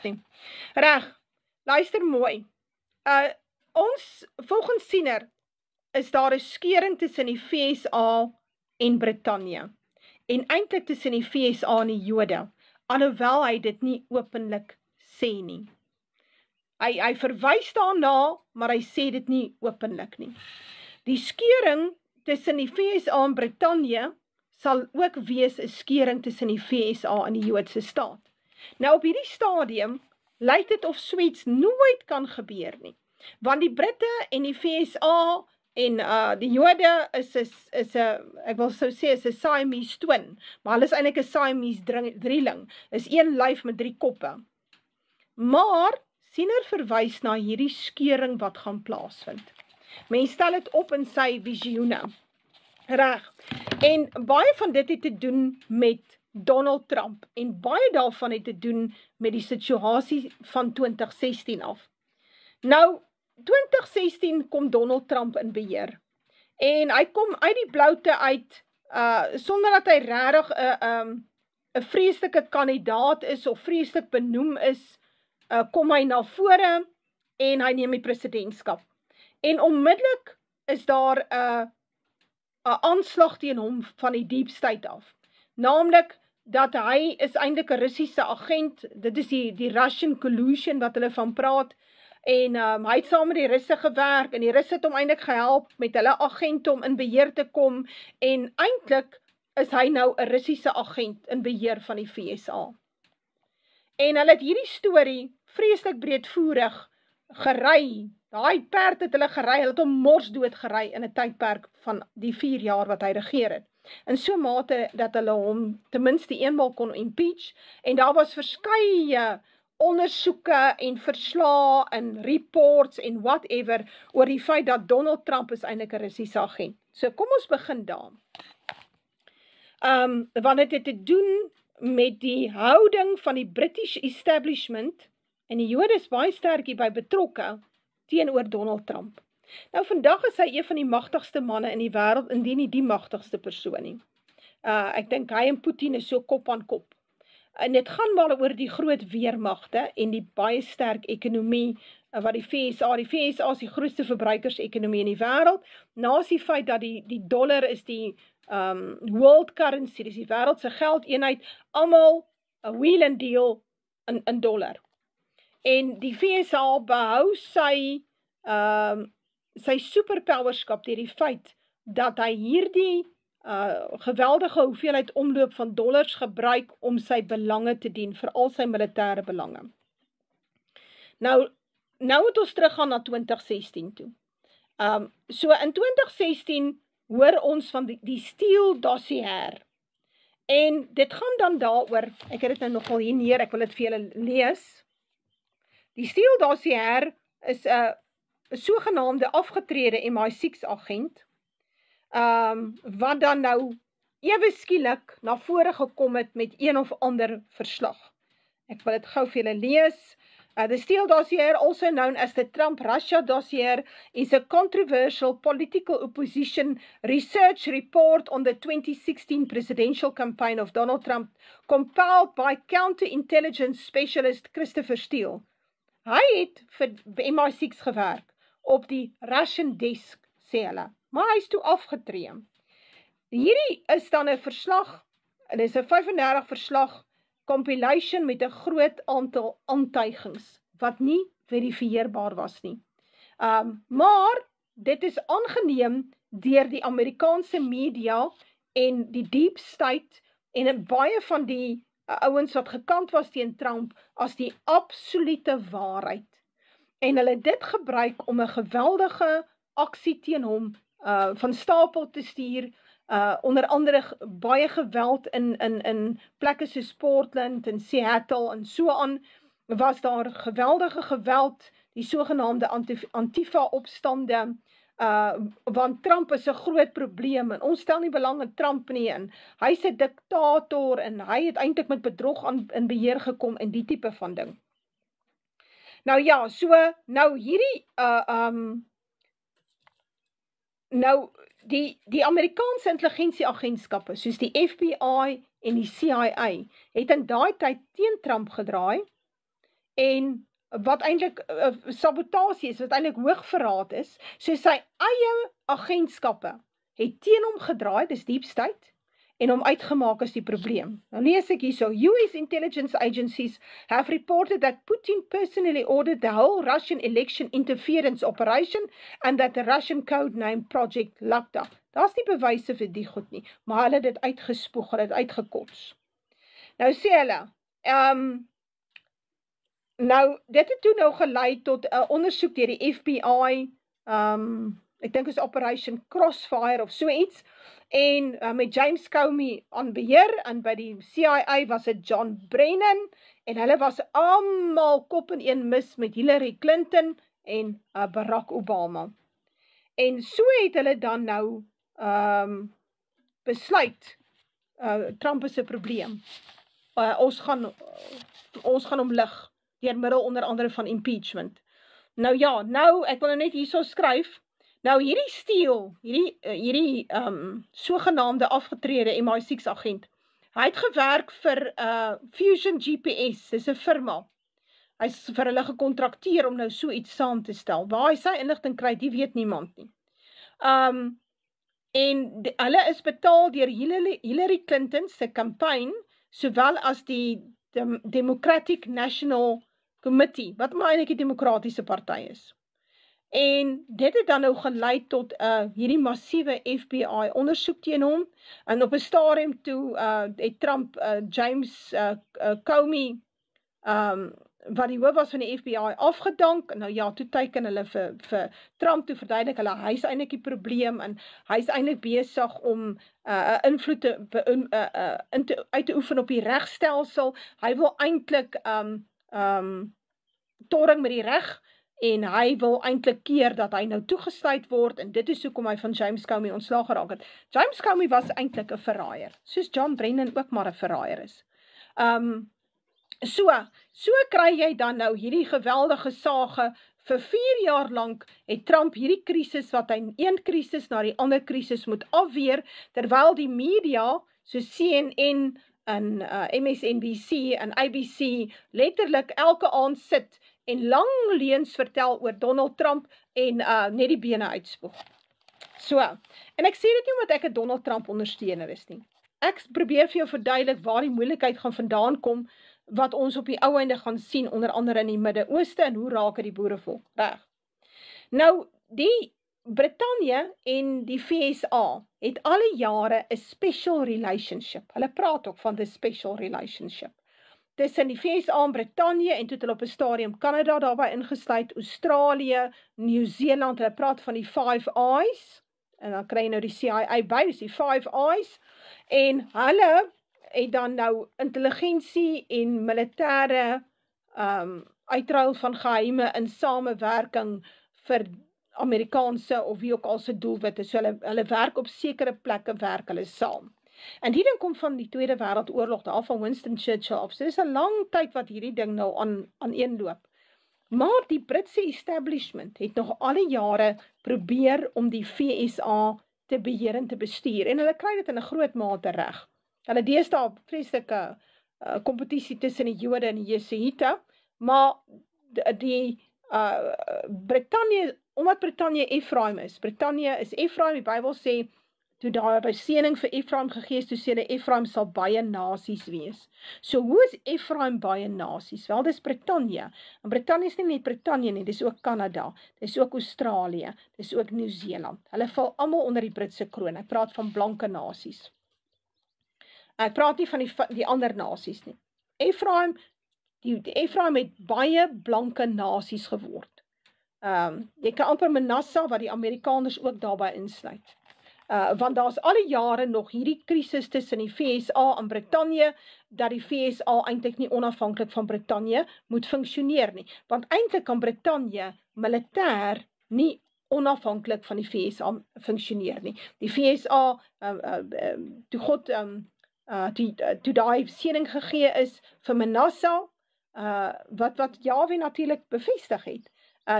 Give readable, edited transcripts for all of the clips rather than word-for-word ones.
nie. Reg, luister mooi. Ons, volgens Siener, is daar 'n skeuring tussen die FSA en Brittanje. En eintlik tussen die FSA en die Jode, alhoewel hy dit nie openlik sê nie. Hy verwys daarna, maar hy sê dit nie openlik nie. Die skeuring tussen die FSA en Brittanje sal ook wees 'n skeuring tussen die FSA en die Joodse staat. Nou op hierdie stadium lyk dit of suits nooit kan gebeur nie, want die Britte en die FSA en die Jode is 'n, ek wil sou sê, is 'n Siamese twin, maar hulle is eintlik 'n Siamese drieling, is een lyf met 3 koppe. Maar Siener verwys na hierdie skeuring wat gaan plaasvind. Mens stel dit op in sy visioene. Reg. En baie van dit het te doen met Donald Trump en baie daarvan het te doen met die situasie van 2016 af. Nou, 2016 kom Donald Trump in beheer en hy kom uit die bloute uit sonder dat hy regtig 'n vreeslike kandidaat is of vreeslik benoem is, kom hy na vore en hy neem die presidentskap. En onmiddellik is daar 'n aanslag teen hom van die deep state af. Naamlik dat hy is eintlik 'n Russiese agent, dit is die Russian collusion wat hulle van praat, en hy het saam met die Russe gewerk, en die Russe het hom eintlik gehelp met hulle agente om in beheer te kom, en eintlik is hy nou 'n Russiese agent in beheer van die FSA. En hulle het hierdie storie vreeslik breedvoerig gery. Daai perd het hulle gery, hulle het hom morsdood gery in 'n tydperk van die 4 jaar wat hy regeer het. In so mate dat hulle hom ten minste eenmaal kon impeach, en daar was verskeie ondersoeke en verslae en reports en whatever oor die feit dat Donald Trump is eintlik 'n Russiese agent. So kom ons begin daar. Want dit het te doen met die houding van die British establishment, en die Jode is baie sterk hierby betrokke, teenoor Donald Trump. Nou vandag is hy een van die magtigste manne in die wêreld, indien nie die magtigste persoon nie. Ek dink hy en Putin is so kop aan kop. En dit gaan maar oor die groot weermagte en die baie sterk ekonomie wat die FSA is die grootste verbruikersekonomie in die wêreld, naas die feit dat die dollar is die world currency, dis die wêreld se geldeenheid, almal 'n wheel and deal in dollar. En die FSA behou sy superpowerskap deur die feit dat hy hierdie geweldige hoeveelheid omloop van dollars gebruik om sy belange te dien, veral sy militêre belange. Nou moet ons teruggaan na 2016 toe. So in 2016 hoor ons van die Steele dossier. En dit gaan dan daaroor, ek het dit nou nogal hier neer, ek wil dit vir julle lees. Die Steele dossier is 'n sogenaamde afgetrede MI6 agent, wat dan nou ewe skielik na vore gekom het met een of ander verslag. Ek wil dit gou vir julle lees. The Steele dossier, also known as the Trump-Russia dossier, is a controversial political opposition research report on the 2016 presidential campaign of Donald Trump, compiled by counterintelligence specialist Christopher Steele. Hy het vir MI6 gewerk op die Russian desk, sê hulle, maar hy is toe afgetree. Hierdie is dan 'n verslag, en dit is 'n 35 verslag, compilation met 'n groot aantal aantuigings, wat nie verifieerbaar was nie. Maar, dit is aangeneem deur die Amerikaanse media, en die deep state, en baie van die ouens wat gekant was teen Trump, as die absolute waarheid. En hulle het dit gebruik om 'n geweldige aksie teen hom van stapel te stuur, onder andere baie geweld in plekke soos Portland en Seattle en so aan, was daar geweldige geweld, die sogenaamde Antifa-opstande, want Trump is 'n groot probleem, en ons stel nie belang in Trump nie, en hy is 'n diktator, en hy het eintlik met bedrog in beheer gekom, en die tipe van ding. Nou ja, so, nou hierdie, nou, die Amerikaanse intelligensieagentskappe, soos die FBI en die CIA, het in daai tyd teen Trump gedraai, en wat eintlik sabotasie is, wat eintlik hoogverraad is, so sy eie agentskappe het teen hom gedraai, dis deep state, en hom uitgemaak as die probleem. Nou lees ek hierso, US intelligence agencies have reported that Putin personally ordered the whole Russian election interference operation and that the Russian code name Project Lakta. Daar's nie bewyse vir die goed nie, maar hulle het dit uitgespoeg, hulle het uitgekots. Nou sê hulle, nou, dit het toe nou gelei tot 'n ondersoek deur die FBI, ek dink is Operation Crossfire of so iets, en met James Comey aan beheer, en by die CIA was dit John Brennan, en hulle was almal kop in een mis met Hillary Clinton en Barack Obama. En so het hulle dan nou besluit, Trump is 'n probleem. Ons gaan hom lig, deur middel onder andere van impeachment. Nou ja, nou, ek wil nou net hierso skryf, nou hierdie Steele, hierdie sogenaamde afgetrede MI6 agent, hy het gewerk vir Fusion GPS, dis 'n firma. Hy is vir hulle gekontrakteer om nou so iets saam te stel. Waar hy sy inligting kry, die weet niemand nie. En hulle is betaal deur Hillary Clinton se campaign, sowel as die Democratic National Committee, wat maar eintlik die demokratiese party is. En dit het dan nou gelei tot hierdie massiewe FBI ondersoek teen hom, en op 'n stadium toe het Trump James Comey, wat die hoof was van die FBI, afgedank. Nou ja, toe teiken hulle vir Trump, toe verduidelik hulle, hy is eintlik die probleem, en hy is eintlik besig om invloed uit te oefen op die regstelsel. Hy wil eintlik toring met die reg, en hy wil eintlik keer dat hy nou toegesluit word, en dit is hoekom hy van James Comey ontslaag geraak het. James Comey was eintlik 'n verraaier, soos John Brennan ook maar 'n verraaier is. So kry jy dan nou hierdie geweldige sage, vir 4 jaar lank het Trump hierdie krisis, wat hy een krisis na die ander krisis moet afweer, terwyl die media, so CNN en MSNBC en ABC, letterlik elke aand sit en lang leuns vertel oor Donald Trump en net die bene uitspoeg. So, en ek sê dit nie omdat ek 'n Donald Trump ondersteuner is nie. Ek probeer vir jou verduidelik waar die moeilikheid gaan vandaan kom, wat ons op die ou einde gaan sien, onder andere in die Midde-Ooste, en hoe raak het die boere vol, reg. Nou, die Brittanje en die VSA het alle jare 'n special relationship. Hulle praat ook van the special relationship. Tussen die VSA en Brittanje, en toe het hulle op 'n stadium Kanada daarbey ingesluit, Australië, Nieu-Seeland, hulle praat van die Five Eyes, en dan kry jy nou die CIA by, dus die Five Eyes, en hulle het dan nou intelligensie en militêre uitruil van geheime in samewerking vir Amerikaanse of wie ook al se doelwitte. So hulle werk op sekere plekke, werk hulle saam. En die ding kom van die Tweede Wêreldoorlog, daar van Winston Churchill af. So dis 'n lang tyd wat hierdie ding nou aaneenloop. Maar die Britse establishment het nog alle jare probeer om die VSA te beheer en te bestuur, en hulle kry dit in 'n groot mate reg. Hulle deesdae vreeslike kompetisie tussen die Jode en die Jesuïte, maar die Brittanje, omdat Brittanje Efraim is, Brittanje is Efraim, die Bybel sê, toe daar 'n seëning vir Efraim gegee is, toe sê hulle Efraim sal baie nasies wees. So hoe is Efraim baie nasies? Wel, dis Brittanje. En Brittanje is nie net Brittanje nie, dis ook Kanada, dis ook Australië, dis ook Nieu-Seeland. Hulle val almal onder die Britse kroon. Ek praat van blanke nasies. Ek praat nie van die ander nasies nie. Efraim, die Efraim het baie blanke nasies geword. Jy kan amper Manasseh, wat die Amerikaners ook daarbey insluit. Want daar's alle jare nog hierdie krisis tussen die VSA en Brittanje, dat die VSA eintlik nie onafhanklik van Brittanje moet funksioneer nie. Want eintlik kan Brittanje militêr nie onafhanklik van die VSA funksioneer nie. Die VSA, toe daai seëning gegee is vir Manasseh, wat Jahwe natuurlik bevestig het,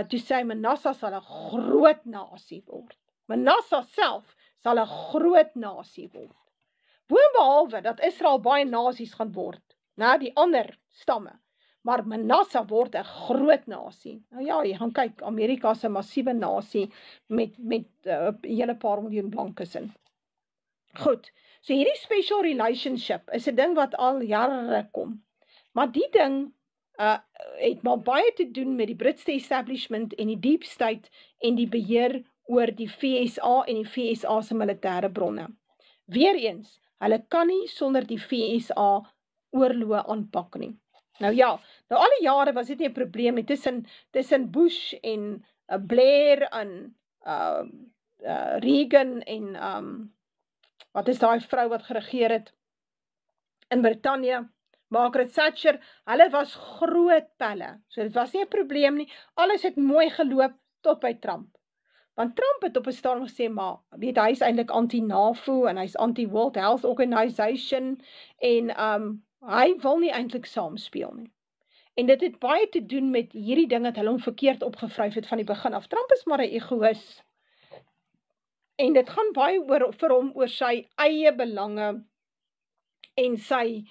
toe sê Manasseh sal 'n groot nasie word. Manasseh self sal 'n groot nasie word. Boonbehalwe dat Israel baie nasies gaan word, die ander stamme. maar Manasseh word 'n groot nasie. Nou ja, jy gaan kyk, Amerika is 'n massiewe nasie met 'n hele paar miljoen blankes in. Goed, so hierdie special relationship is 'n ding wat al jare kom. Maar die ding het maar baie te doen met die Britse establishment en die deep state en die beheer oor die VSA en die VSA se militêre bronne. Weereens, hulle kan nie sonder die VSA oorloë aanpak nie. Nou ja, nou al die jare was dit nie 'n probleem nie tussen Bush en Blair en Reagan en wat is daai vrou wat geregeer het in Brittanje, Margaret Thatcher, hulle was groot pelle. So dit was nie 'n probleem nie. Alles het mooi geloop tot by Trump. Want Trump het op 'n stadium gesê, maar weet hy is eintlik anti-NAVO en hy's anti-World Health Organization en hy wil nie eintlik saamspeel nie. En dit het baie te doen met hierdie ding dat hulle hom verkeerd opgevryf het van die begin af. Trump is maar 'n egoïs. En dit gaan baie vir hom oor sy eie belange en sy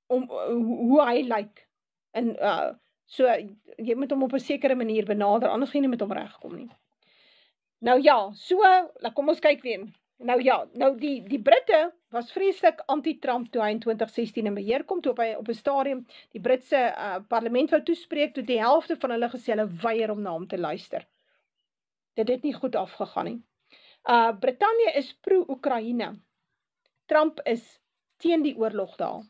hoe hy lyk. En so jy moet hom op 'n sekere manier benader, anders gaan jy nie met hom regkom nie. Nou ja, so kom ons kyk weer. Nou ja, nou die Britte was vreeslik anti-Trump toe hy in 2016 in beheer kom, toe hy op 'n stadium die Britse parlement wou toespreek, toe die helfte van hulle gesê hulle weier om na hom te luister. Dit het nie goed afgegaan nie. Brittanje is pro-Oekraïne. Trump is teen die oorlog daar.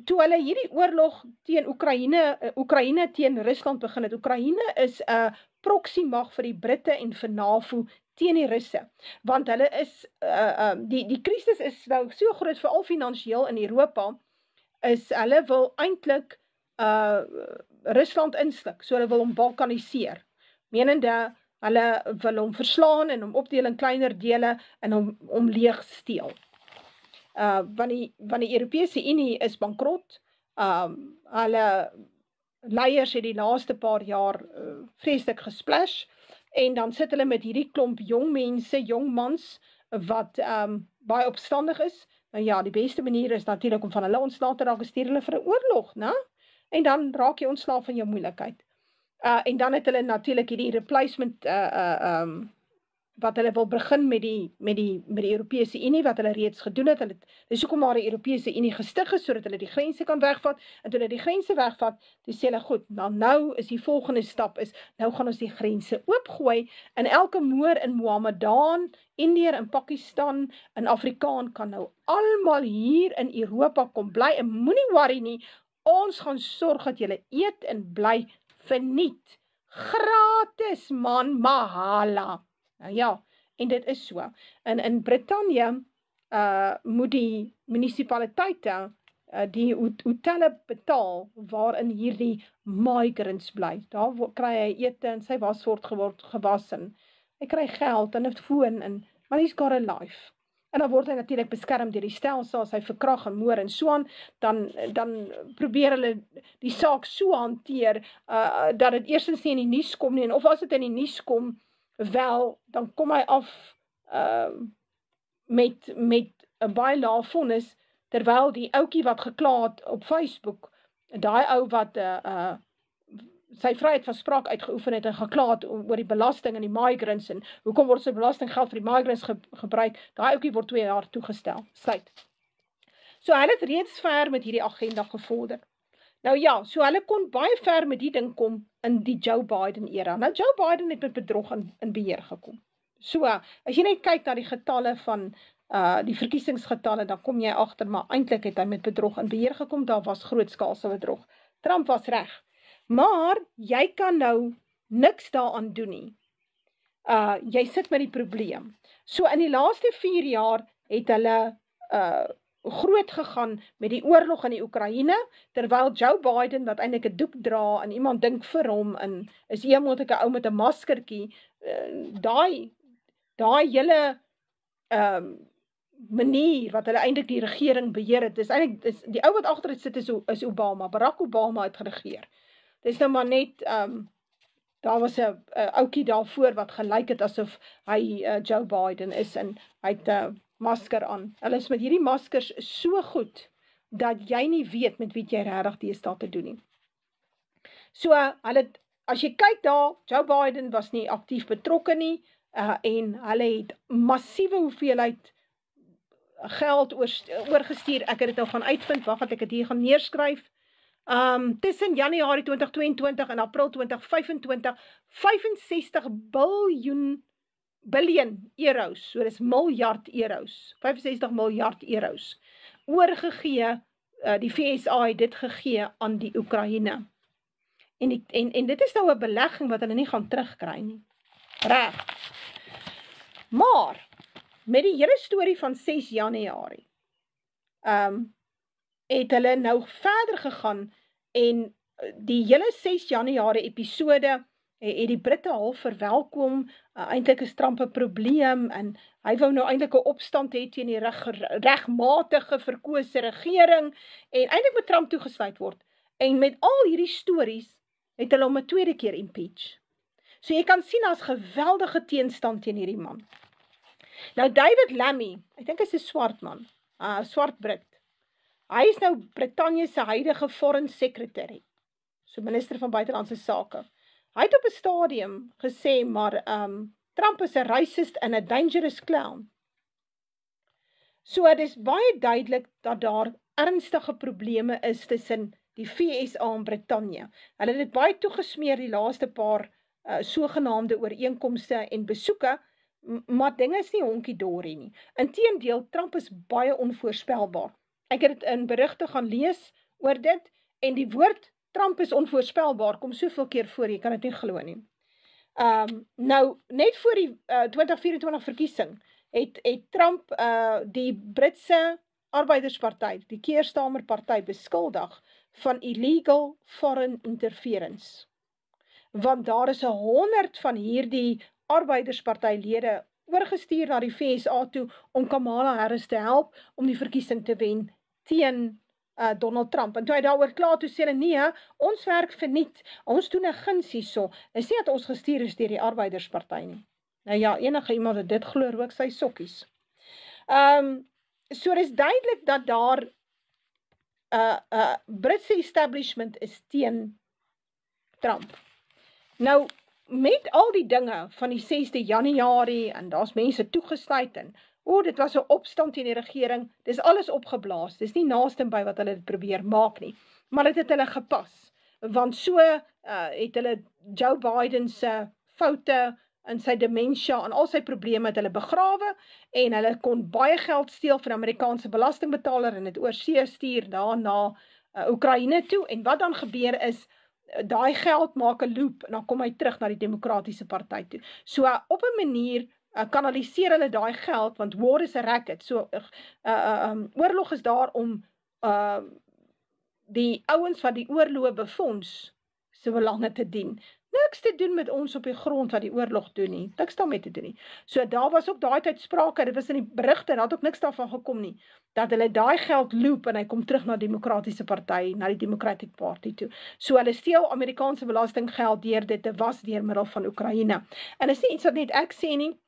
Toe hulle hierdie oorlog teen Oekraïne teen Rusland begin het, Oekraïne is 'n proxy mag vir die Britte en vir NAVO teen die Russe, want hulle is, die krisis is nou so groot, veral finansiëel in Europa, is hulle wil eintlik Rusland insluk, so hulle wil hom balkaniseer, menende hulle wil hom verslaan en hom opdeel in kleiner dele en hom leeg steel. Want die Europese Unie is bankrot, hulle leiers het die laaste paar jaar vreeslik gesplash, en dan sit hulle met hierdie klomp jong mense, jong mans, wat baie opstandig is. Nou ja, die beste manier is natuurlik om van hulle ontslae te raak, stuur hulle vir 'n oorlog, né? En dan raak jy ontslae van jou moeilikheid. En dan het hulle natuurlik hierdie replacement, wat hulle wil begin met die Europese Unie, wat hulle reeds gedoen het. Dis hoekom maar die Europese Unie gestig is, sodat hulle die grense kan wegvat, en toe hulle die grense wegvat, toe sê hulle, goed, nou is die volgende stap nou gaan ons die grense oopgooi, en elke Moor in Mohammedan, Indiër in Pakistan, in Afrikaan, kan nou almal hier in Europa kom bly, en moenie worry nie, ons gaan sorg dat julle eet en bly verniet. Gratis, man, mahala. Nou ja, en dit is so. En in Brittanje moet die munisipaliteite die hotelle betaal waarin hierdie migrants bly. Daar kry hy ete en sy was word gewas en hy kry geld en 'n foon maar he's got a life. En dan word hy natuurlik beskerm deur die stelsel as hy verkrag en moord en so aan, dan probeer hulle die saak so hanteer dat dit eerstens nie in die nuus kom nie, en of as dit in die nuus kom, wel, dan kom hy af met 'n baie lae vonnis, terwyl die ouetjie wat gekla het op Facebook, daai ou wat sy vryheid van spraak uitgeoefen het en gekla het oor die belasting en die migrants en hoekom word sy belastinggeld vir die migrants gebruik, daai ouetjie word 2 jaar toegestel. Sluit. So hulle het reeds ver met hierdie agenda gevorder. Nou ja, so hulle kon baie ver met die ding kom in die Joe Biden era. Nou Joe Biden het met bedrog in beheer gekom. So, as jy net kyk na die getalle van die verkiesingsgetalle, dan kom jy agter, maar eintlik het hy met bedrog in beheer gekom, daar was grootskaalse bedrog. Trump was reg. Maar jy kan nou niks daaraan doen nie. Jy sit met die probleem. So in die laaste 4 jaar het hulle groot gegaan met die oorlog in die Oekraïne, terwyl Joe Biden, wat eintlik 'n doek dra, en iemand dink vir hom, en is iemand 'n ou met 'n maskertjie, daai hele manier wat hulle eintlik die regering beheer het, is eintlik, die ou wat agter dit sit is Obama, Barack Obama het geregeer. Dis nou maar net, daar was 'n ouetjie daarvoor wat gelyk het asof hy Joe Biden is, en hy het masker aan. Hulle is met hierdie maskers so goed, dat jy nie weet met wie jy regtig deesdae te doen nie. So, as jy kyk daar, Joe Biden was nie aktief betrokke nie, en hulle het massiewe hoeveelheid geld oorgestuur. Ek het dit nou gaan uitvind, wag dat ek dit hier gaan neerskryf. Tussen Januarie 2022 en April 2025, 65 biljoen euros, so dis miljard euros, 65 miljard euros, oorgegee, die VSA het dit gegee aan die Oekraïne. En dit is nou 'n belegging wat hulle nie gaan terugkry nie. Reg. Maar, met die hele storie van 6 Januarie, het hulle nou verder gegaan, en die hele 6 Januarie episode, het die Britte al verwelkom, eintlik is Trump 'n probleem, en hy wou nou eintlik 'n opstand hê teen die regmatige verkose regering, en eintlik moet Trump toegesluit word. En met al hierdie stories, het hulle hom 'n tweede keer impeach. So jy kan sien, as geweldige teenstand teen hierdie man. Nou David Lammy, ek dink hy is 'n swart man, swart Brit. Hy is nou Brittanje se huidige foreign secretary, so minister van buitelandse sake. Hy het op 'n stadium gesê, maar Trump is 'n racist en 'n dangerous clown. So dit is baie duidelik dat daar ernstige probleme is tussen die VSA en Brittanje. Hulle het dit baie toegesmeer die laaste paar sogenaamde ooreenkomste en besoeke, maar dinge is nie honkie-dorie nie. Inteendeel, Trump is baie onvoorspelbaar. Ek het dit in berigte gaan lees oor dit, en die woord Trump is onvoorspelbaar kom soveel keer voor, jy kan dit nie glo nie. Nou, net voor die 2024 verkiesing, het Trump die Britse Arbeiderspartij, die Keir Starmer party, beskuldig van illegal foreign interference. Want daar is 100 van hierdie Arbeiderspartijlede oorgestuur na die VSA toe om Kamala Harris te help om die verkiesing te wen teen Donald Trump. En toe hy daaroor klaar, toe sê hulle, nee, ons werk verniet, ons doen 'n guns hierso. Dis nie dat ons gestuur is deur die Arbeiderspartij nie. Nou ja, enige iemand wat dit glo, rook sy sokkies. So dis duidelik dat daar Britse establishment is teen Trump. Nou, met al die dinge van die 6de Januarie, en daar's mense toegesluit, en dit was 'n opstand teen die regering, dis alles opgeblaas, dis nie naaste by wat hulle dit probeer maak nie, maar dit het hulle gepas, want so het hulle Joe Biden se foute, en sy dementia, en al sy probleme het hulle begrawe, en hulle kon baie geld steel van die Amerikaanse belastingbetaler, en het oorsee stuur daarna Oekraïne toe, en wat dan gebeur is, daai geld maak 'n loop, en dan kom hy terug na die Demokratiese Party toe. So op 'n manier kanaliseer hulle daai geld, want war is a racket, so oorlog is daar om die ouens wat die oorloë befonds se belange te dien. Niks te doen met ons op die grond wat die oorlog doen nie, niks daarmee te doen nie. So daar was ook daai tyd sprake, dit was in die berigte, daar het ook niks daarvan gekom nie, dat hulle daai geld loop, en hy kom terug na die Demokratiese Party, na die Democratic Party toe. So hulle steel Amerikaanse belastinggeld deur dit te was deur middel van Oekraïne. En is nie iets wat net ek sê nie,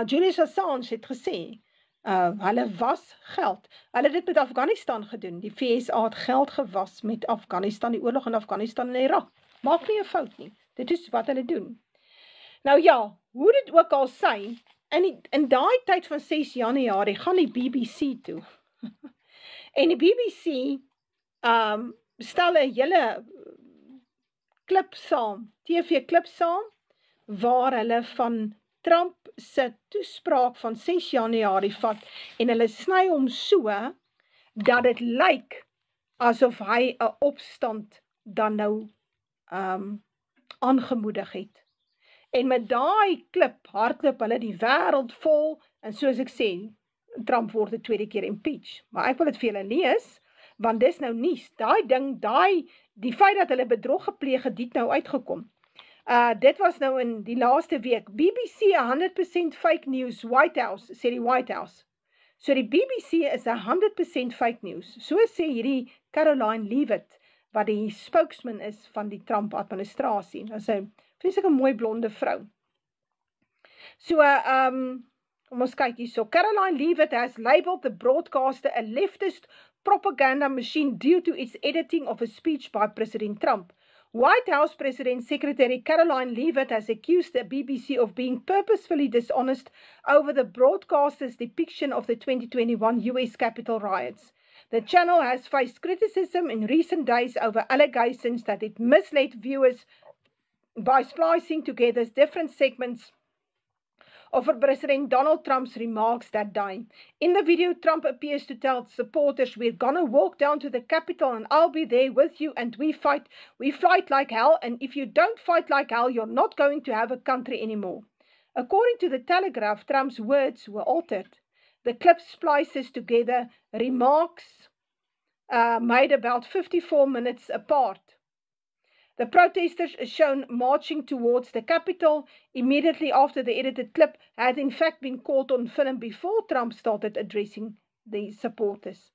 Julius Assange het gesê, hulle was geld. Hulle het dit met Afghanistan gedoen. Die VSA het geld gewas met Afghanistan, die oorlog in Afghanistan en Irak. Maak nie 'n fout nie. Dit is wat hulle doen. Nou ja, hoe dit ook al sy, in daai tyd van 6 Januarie gaan die BBC toe. En die BBC stel 'n hele klip saam, TV-klip saam, waar hulle van Trump se toespraak van 6 Januarie vat, en hulle sny hom so, dat dit lyk asof hy 'n opstand dan nou aangemoedig het. En met daai klip hardloop hulle die wêreld vol, en soos ek sê, Trump word 'n tweede keer impeach. Maar ek wil dit vir julle lees, want dis nou nuus. Daai ding, die feit dat hulle bedrog gepleeg het, dit nou uitgekom. Dit was nou in die laaste week. BBC 100% fake news, White House, sê die White House. So die BBC is 100% fake news. So sê hierdie Caroline Leavitt, wat die spokesman is van die Trump administrasie. Dit is 'n vreeslike mooi blonde vrou. So, kom ons kyk hierso. Caroline Leavitt has labeled the broadcaster a leftist propaganda machine due to its editing of a speech by President Trump. White House President Secretary Caroline Leavitt has accused the BBC of being purposefully dishonest over the broadcaster's depiction of the 2021 US Capitol riots. The channel has faced criticism in recent days over allegations that it misled viewers by splicing together different segments of President Donald Trump's remarks that day. In the video, Trump appears to tell supporters, "We're gonna walk down to the Capitol and I'll be there with you and we fight like hell, and if you don't fight like hell, you're not going to have a country anymore." According to the Telegraph, Trump's words were altered. The clip splices together remarks made about 54 minutes apart. The protesters are shown marching towards the Capitol immediately after the edited clip had in fact been caught on film before Trump started addressing the supporters.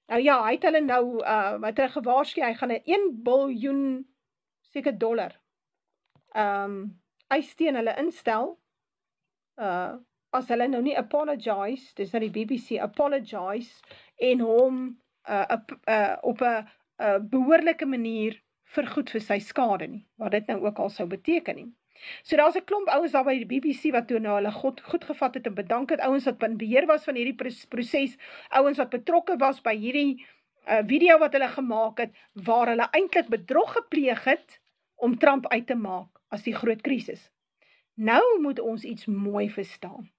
Nou ja, hy het hulle nou, hy het hulle gewaarsku, hy gaan 'n $1 biljoen seker dollar eis teen hulle instel, as hulle nou nie apologize, dis nou die BBC, apologize, en hom op 'n behoorlike manier vergoed vir sy skade nie, wat dit nou ook al sou beteken nie. So daar's 'n klomp ouens daar by die BBC wat toe nou hulle goed gevat het en bedank het, ouens wat in beheer was van hierdie proses, ouens wat betrokke was by hierdie video wat hulle gemaak het, waar hulle eintlik bedrog gepleeg het om Trump uit te maak as die groot krisis. Nou moet ons iets mooi verstaan.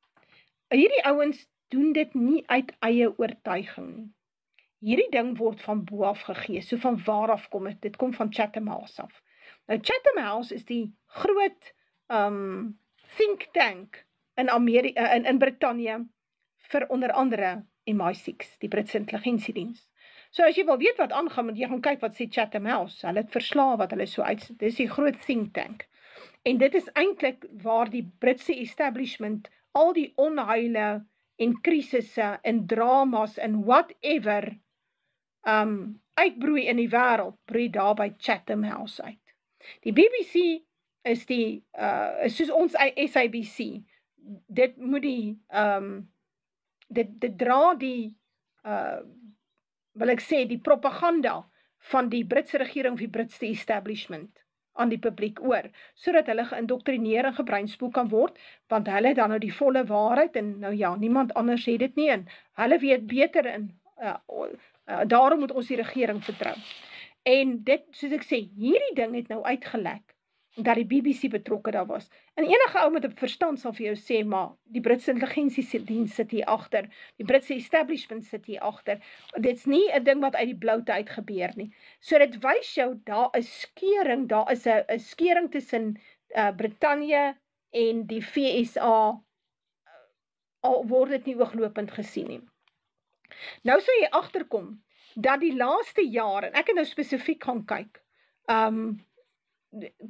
Hierdie ouens doen dit nie uit eie oortuiging nie. Hierdie ding word van bo af gegee, so van waar af kom het? Dit kom van Chatham House af. Nou Chatham House is die groot think tank in Britannië vir onder andere MI6, die Britse intelligentiediens. So as jy wil weet wat aangaan, moet jy gaan kyk wat sê Chatham House. Hulle het verslae wat hulle so uitsit. Dis die groot think tank. En dit is eintlik waar die Britse establishment al die onheile en krisisse en dramas en whatever uitbroei in die wêreld, broei daar by Chatham House uit. Die BBC is is soos ons SABC. Dit moet dit dra die wil ek sê die propaganda van die Britse regering of die Britse establishment aan die publiek oor, sodat hulle geïndoktrineer en gebreinspoel kan word, want hulle het dan nou die volle waarheid, en nou ja, niemand anders het dit nie, en hulle weet beter, en daarom moet ons die regering vertrou. En dit, soos ek sê, hierdie ding het nou uitgelek, dat die BBC betrokke daar was. En enige ou met 'n verstand sal vir jou sê, maar die Britse intelligentiediens sit hier agter, die Britse establishment sit hier agter. Dit's nie 'n ding wat uit die bloute uit gebeur nie. So dit wys jou, daar is skering, daar is 'n skering tussen Brittanje en die VSA, al word dit nie ooglopend gesien nie. Nou sou jy agterkom, dat die laaste jaar, en ek het nou spesifiek gaan kyk,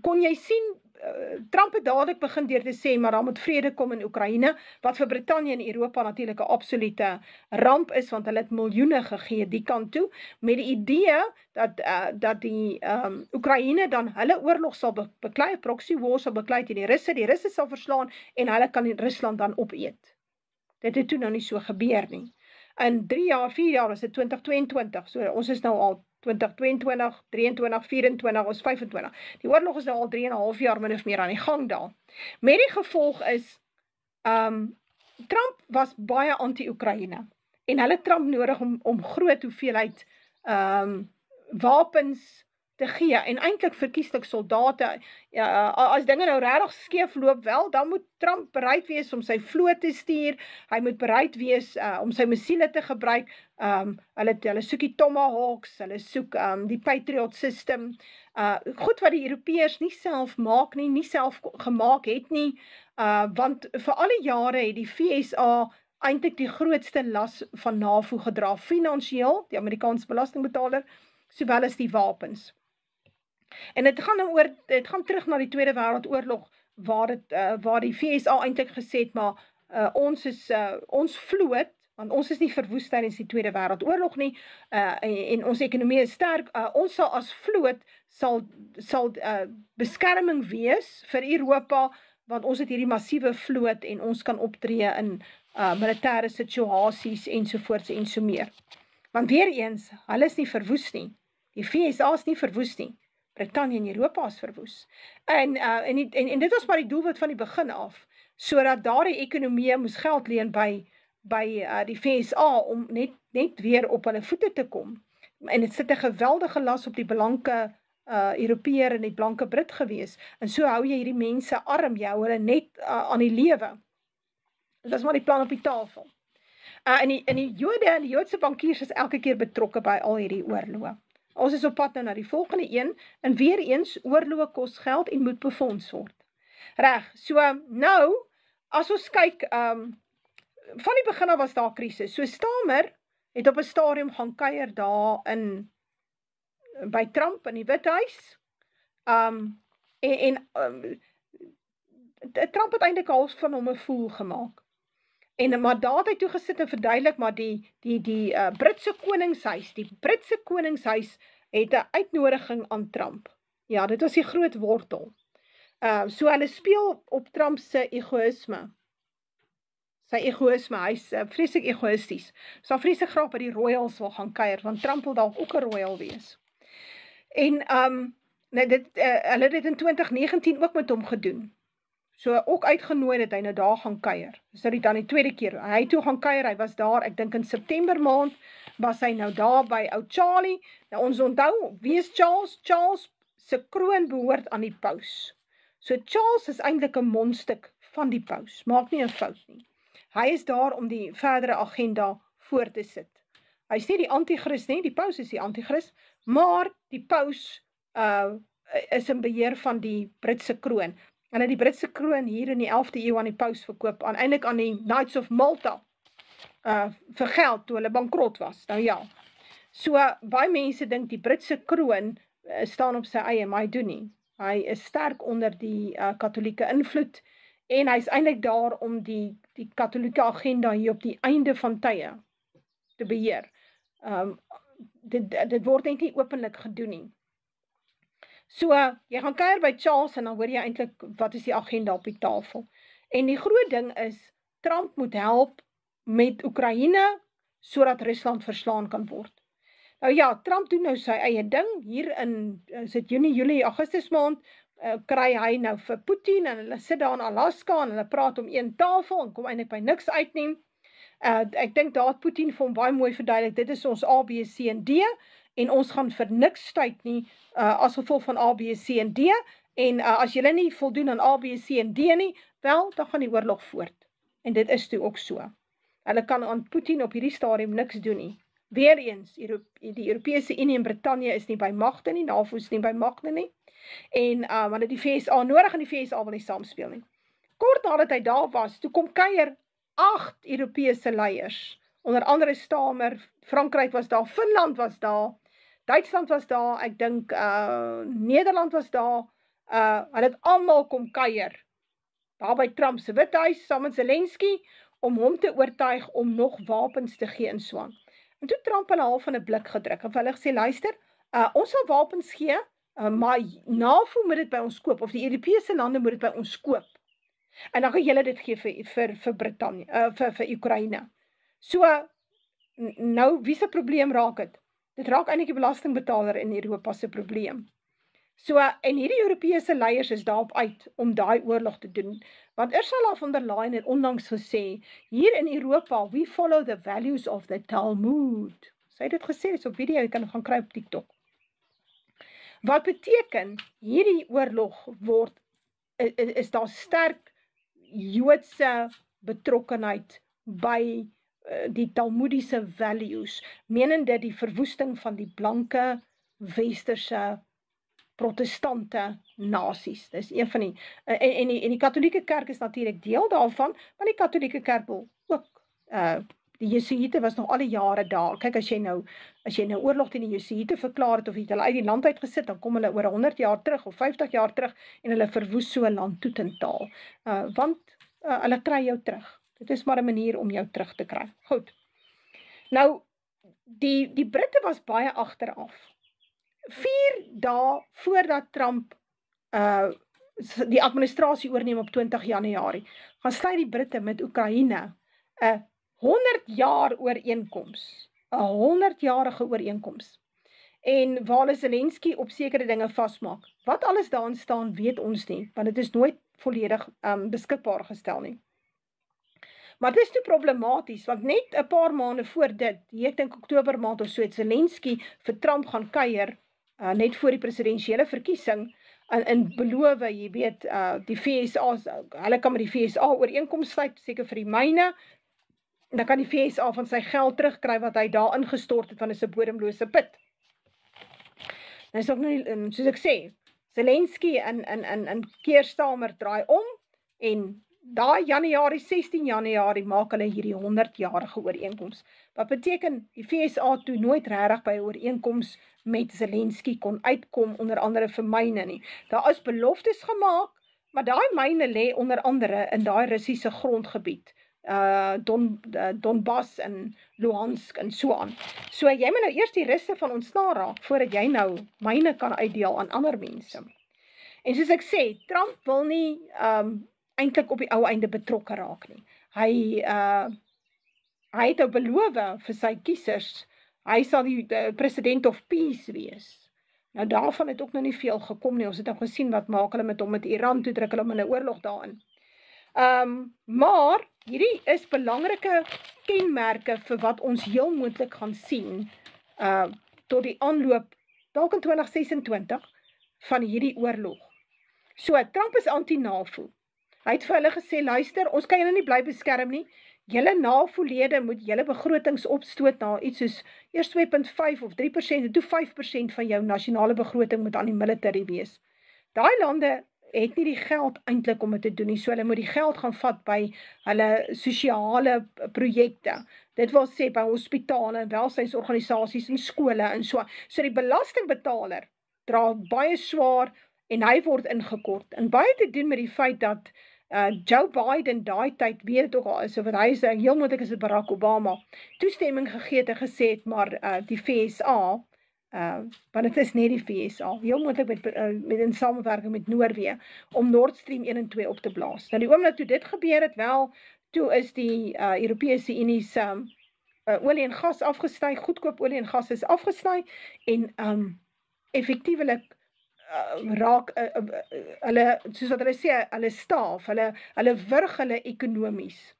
kon jy sien, Trump het dadelik begin deur te sê, maar daar moet vrede kom in Oekraïne, wat vir Brittanje en Europa natuurlik 'n absolute ramp is, want hulle het miljoene gegee die kant toe, met die idee dat die Oekraïne dan hulle oorlog sal beklei, proxy war sal beklei teen die Russe sal verslaan, en hulle kan in Rusland dan opeet. Dit het toe nou nie so gebeur nie. In 3 jaar, 4 jaar is dit 2022, so ons is nou al 2022, 23, 24, ons 25. Die oorlog is nou al 3,5 jaar min of meer aan die gang daar. Met die gevolg is, Trump was baie anti-Oekraïne, en hulle Trump nodig om groot hoeveelheid wapens te gee, en eintlik verkieslik soldate. As dinge nou regtig skeef loop wel, dan moet Trump bereid wees om sy vloot te stuur, hy moet bereid wees om sy missiele te gebruik, hulle soek die Tomahawks, hulle soek die Patriot system, goed wat die Europeërs nie self maak nie, nie self gemaak het nie, want vir alle jare het die VSA eintlik die grootste las van NAVO gedra, finansiëel, die Amerikaanse belastingbetaler, sowel as die wapens. En dit gaan terug na die Tweede Wêreldoorlog, waar die VSA eintlik gesê het, maar ons vloot, want ons is nie verwoes tydens die Tweede Wêreldoorlog nie, en ons ekonomie is sterk, ons sal as vloot sal beskerming wees vir Europa, want ons het hierdie massiewe vloot, en ons kan optree in militêre situasies, ensovoorts en so meer. Want weer eens, hulle is nie verwoes nie. Die VSA is nie verwoes nie. Brittanje en Europa is verwoes. En dit was maar die doelwit van die begin af, sodat daardie ekonomie moes geld leen by die VSA om net weer op hulle voete te kom. En dit sit 'n geweldige las op die blanke Europeër en die blanke Brit gewees. En so hou jy hierdie mense arm, jy hou hulle net aan die lewe. Dit was maar die plan op die tafel. En die Jode en die Joodse bankiers is elke keer betrokke by al hierdie oorloë. Ons is op pad nou na die volgende een, en weer eens, oorloë kos geld en moet befonds word. Reg, so nou, as ons kyk, van die begin af was daar krisis. So Stamer het op 'n stadium gaan kuier daar by Trump in die Withuis. Trump het eintlik half van hom 'n fool gemaak. Maar daar het hy toe gesit en verduidelik, maar die Britse koningshuis het 'n uitnodiging aan Trump. Ja, dit was die groot wortel. So hulle speel op Trump se egoïsme. Sy egoïsme, hy's vreeslik egoïsties. So vreeslik graag by die royals wil gaan kuier, want Trump wil dalk ook 'n royal wees. En hulle het dit in 2019 ook met hom gedoen. So ook uitgenooi dat hy nou daar gaan kuier. Dis nou dan die tweede keer. Hy toe gaan kuier, hy was daar, ek dink in September maand, was hy nou daar by ou Charlie. Nou ons onthou, wie is Charles? Charles se kroon behoort aan die paus. So Charles is eintlik 'n mondstuk van die paus, maak nie 'n fout nie. Hy is daar om die verdere agenda voor te sit. Hy is nie die antichrist nie, die paus is die antichrist, maar die paus is in beheer van die Britse kroon. En hy die Britse kroon hier in die 11de eeu aan die paus verkoop, eintlik aan die Knights of Malta, vir geld toe hulle bankrot was. Nou ja, so baie mense dink die Britse kroon staan op sy eie, maar hy doen nie. Hy is sterk onder die katholieke invloed, en hy is eintlik daar om die katholieke agenda hier op die einde van tye te beheer. Dit word net nie openlik gedoen nie. So, jy gaan kuier by Charles en dan hoor jy eintlik wat is die agenda op die tafel. En die groot ding is, Trump moet help met Oekraïne, sodat Rusland verslaan kan word. Nou ja, Trump doen nou sy eie ding, hier in Junie, Julie, Augustus maand, kry hy nou vir Putin, en hulle sit daar in Alaska, en hulle praat om een tafel, en kom eintlik by niks uitneem. Ek dink daar het Putin vir hom baie mooi verduidelik, dit is ons A, B, C en D, en ons gaan vir niks tyd nie, as gevolg van A, B, C en D, en as julle nie voldoen aan A, B, C en D nie, wel, dan gaan die oorlog voort. En dit is toe ook so. Hulle kan aan Putin op hierdie stadium niks doen nie. Weereens, die Europese Unie en Brittanje is nie by magte nie, NAVO is nie by magte nie, en hulle die VSA nodig, en die VSA wil nie saamspeel nie. Kort nadat hy daar was, toe kom kuier 8 Europese leiers, onder andere Stamer, Frankryk was daar, Finland was daar, Duitsland was daar, ek dink Nederland was daar, hulle het almal kom kuier, daar by Trump se Withuis, saam met Zelensky, om hom te oortuig om nog wapens te gee in Swaan. En toe Trump hulle half van 'n blik gedruk, en vir hulle gesê, luister, ons sal wapens gee, maar NAVO moet dit by ons koop, of die Europese lande moet dit by ons koop. En dan gaan julle dit gee vir Brittanje, vir Oekraïne. So, nou, wie se probleem raak het? Dit raak eintlik die belastingbetaler in Europa se probleem. So, en hierdie Europese leiers is daarop uit om daai oorlog te doen. Want Ursula von der Leyen het onlangs gesê, hier in Europa, we follow the values of the Talmud. Sy het dit gesê, dis op video, jy kan gaan kry op TikTok. Wat beteken, hierdie oorlog is daar sterk Joodse betrokkenheid by die Talmudiese values, menende die verwoesting van die blanke, westerse, protestante nasies. Dis een van die, en die katholieke kerk is natuurlik deel daarvan, maar die katholieke kerk wil ook, die Jesuïte was nog al die jare daar. Kyk, as jy nou oorlog teen die Jesuïte verklaar het, of jy het hulle uit die land uitgesit, dan kom hulle oor 100 jaar terug, of 50 jaar terug, en hulle verwoes so 'n land toet en taal. Want hulle kry jou terug. Dit is maar 'n manier om jou terug te kry. Goed. Nou, die Britte was baie agteraf. 4 dae voordat Trump die administrasie oorneem op 20 Januarie, gaan sluit die Britte met Oekraïne 'n 100 jaar ooreenkoms. 'n 100-jarige ooreenkoms. En waar hulle Zelensky op sekere dinge vasmaak. Wat alles daarin staan, weet ons nie, want dit is nooit volledig beskikbaar gestel nie. Maar dit is toe problematies, want net 'n paar maande voor dit, ek dink Oktober maand of so, het Zelensky vir Trump gaan kuier, net voor die presidensiële verkiesing, en beloof, jy weet, die VSA, hulle kan met die VSA ooreenkoms sluit, seker vir die myne, dan kan die VSA van sy geld terugkry wat hy daar ingestort het, want dit is 'n bodemlose put. Nou is ook nou, soos ek sê, Zelensky en Keir Starmer draai om, en daai Januarie, 16 Januarie, maak hulle hierdie 100-jarige ooreenkoms. Wat beteken, die VSA toe nooit regtig by 'n ooreenkoms met Zelensky kon uitkom, onder andere vir myne nie. Daar is beloftes gemaak, maar daai myne lê onder andere in daai Russiese grondgebied, Donbas en Luhansk en so aan. So jy moet nou eers die Russe van ontstaan raak, voordat jy nou myne kan uitdeel aan ander mense. En soos ek sê, Trump wil nie eintlik op die ou einde betrokke raak nie. Hy het nou beloof vir sy kiesers, hy sal die president of peace wees. Nou daarvan het ook nog nie veel gekom nie, ons het nou gesien wat maak hulle met hom met Iran, toe druk hulle hom in 'n oorlog daarin. Maar hierdie is belangrike kenmerke vir wat ons heel moontlik gaan sien tot die aanloop, dalk in 2026, van hierdie oorlog. So, Trump is anti-NAVO. Hy het vir hulle gesê, luister, ons kan julle nie bly beskerm nie, julle NAVO-lede moet julle begrotings opstoot na iets soos eers 2.5 of 3%, en toe 5% van jou nasionale begroting moet aan die military wees. Daai lande het nie die geld eintlik om dit te doen nie, so hulle moet die geld gaan vat by hulle sosiale projekte. Dit wil sê by hospitale, welsynsorganisasies en skole en so. So die belastingbetaler dra baie swaar en hy word ingekort. En baie te doen met die feit dat Joe Biden daai tyd, weet het ook al is, of wat hy sê, heel moontlik is het Barack Obama, toestemming gegee het en gesê het, maar die VSA, want het is net die VSA, heel moontlik met in samewerking met Noorwe, om Nord Stream 1 en 2 op te blaas. Nou die oomblik toe dit gebeur het, wel, toe is die Europese Unie's olie en gas afgesny, goedkoop olie en gas is afgesny, en effektiewelik raak hulle, soos wat hulle sê, hulle staaf, hulle wurg hulle ekonomies.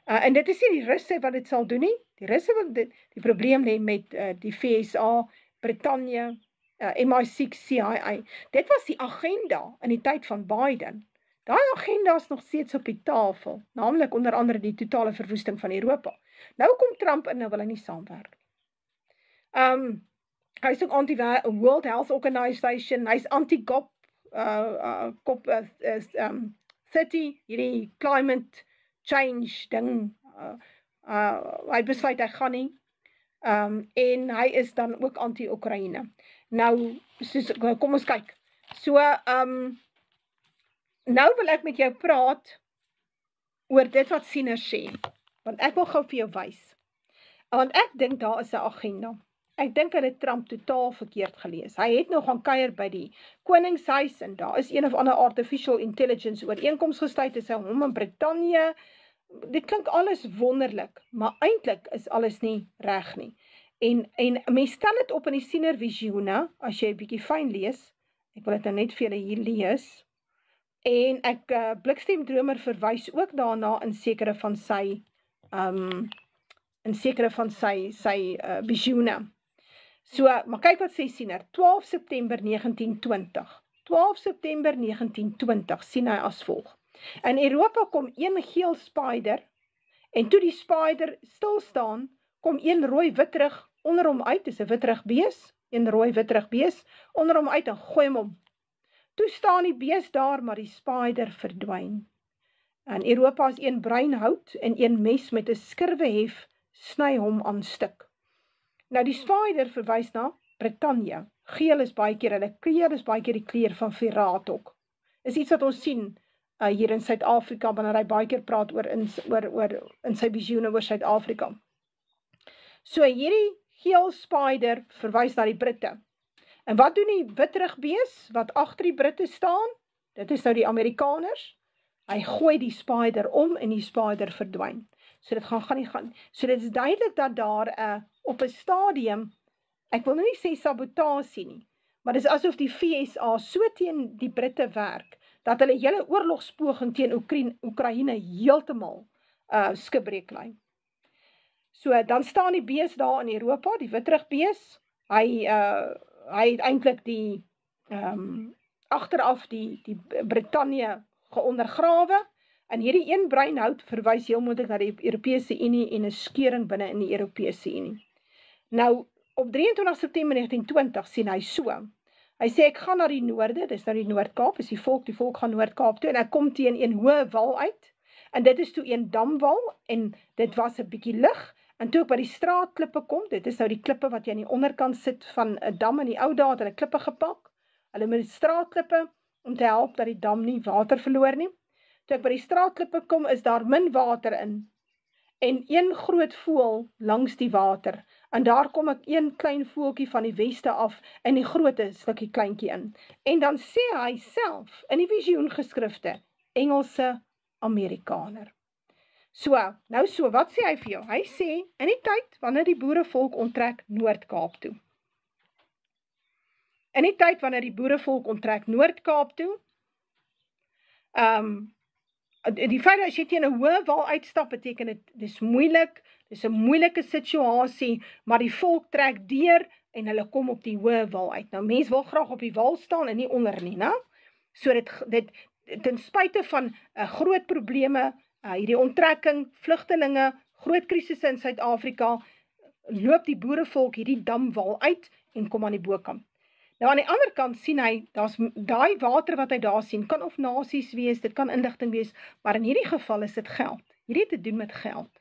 En dit is nie die Russe wat dit sal doen nie, die Russe wat die probleem lê met die VSA, Britannië, MI6, CIA. Dit was die agenda in die tyd van Biden. Daai agenda is nog steeds op die tafel, naamlik onder andere die totale verwoesting van Europa. Nou kom Trump in, nou wil hy nie saamwerk. Hy is ook anti-World Health Organization, hy is anti-COP 30, hierdie climate change ding, hy besluit hy gaan nie, en hy is dan ook anti-Oekraïne. Nou, kom ons kyk. So, nou wil ek met jou praat oor dit wat sieners sê, want ek wil gou vir jou wys. Want ek dink daar is 'n agenda. Ek dink hulle Trump totaal verkeerd gelees. Hy het nog gaan kuier by die Koningshuis, en daar is een of ander artificial intelligence ooreenkoms gesluit tussen hom en Britannië. Dit klink alles wonderlik, maar eintlik is alles nie reg nie. En mens stel dit op in die siener visioene, as jy 'n bietjie fyn lees, ek wil dit nou net vir julle hier lees, en ek Blikstemdromer verwys ook daarna in sekere van sy visioene. So, maar kyk wat sê siener, 12 September 1920. 12 September 1920 sien hy as volg. In Europa kom een geel spider, en toe die spider stil staan, kom een rooi witrig onder hom uit, dis 'n witrig bees, een rooi witrig bees, onder hom uit en gooi hom om. Toe staan die bees daar, maar die spider verdwyn. In Europa is een bruin hout en een mes met 'n skurwehef sny hom aan stuk. Nou die spider verwys na Britannië. Geel is baie keer hulle kleur, is baie keer die kleur van viraat ook. Is iets wat ons sien hier in Suid-Afrika, wanneer hy baie keer praat oor in sy visioene oor Suid-Afrika. So hierdie geel spider verwys na die Britte. En wat doen die witrig bees wat agter die Britte staan? Dit is nou die Amerikaners. Hy gooi die spider om en die spider verdwyn. So dit gaan nie gaan. So dit is duidelik dat daar op 'n stadium, ek wil nou nie sê sabotasie nie, maar dit is asof die FSA so teen die Britte werk, dat hulle hele oorlogspoging teen Oekraïne heeltemal skibreek lê. So dan staan die bees daar in Europa, die witrugbees. Hy het eintlik die agteraf die Brittanje geondergrawe. En hierdie een breinhout verwys heel moontlik na die Europese Unie en 'n skeuring binne in die Europese Unie. Nou, op 23 September 1920 sien hy so. Hy sê, ek gaan na die noorde, dis nou die Noord-Kaap, is die volk gaan Noord-Kaap toe, en ek kom teen een hoë wal uit, en dit is toe een damwal, en dit was 'n bietjie lig, en toe ek by die straatklippe kom, dit is nou die klippe wat jy aan die onderkant sit van 'n dam in die ou dae, het hulle klippe gepak, hulle met die straatklippe, om te help dat die dam nie water verloor nie. Toe ek by die straatklippe kom, is daar min water in, en een groot voël langs die water, en daar kom ek een klein voeltjie van die weste af, en die groote slukkie kleintjie in. En dan sê hy self, in die visioengeskrifte, Engelse Amerikaner. So, wat sê hy vir jou? Hy sê, in die tyd, wanneer die boerevolk onttrek Noord-Kaap toe. In die tyd, wanneer die boerevolk onttrek Noord-Kaap toe, die feit dat as jy teen 'n hoë wal uitstap, beteken dit, dis moeilik, dis 'n moeilike situasie, maar die volk trek deur, en hulle kom op die hoë wal uit. Nou, mense wil graag op die wal staan, en nie onder nie, né? So dit ten spyte van groot probleme, hierdie onttrekking, vlugtelinge, groot krisisse in Suid-Afrika, loop die boerevolk hierdie damwal uit, en kom aan die bokant. Nou aan die ander kant sien hy, daai water wat hy daar sien, kan of nasies wees, dit kan inligting wees, maar in hierdie geval is dit geld. Hierdie het te doen met geld.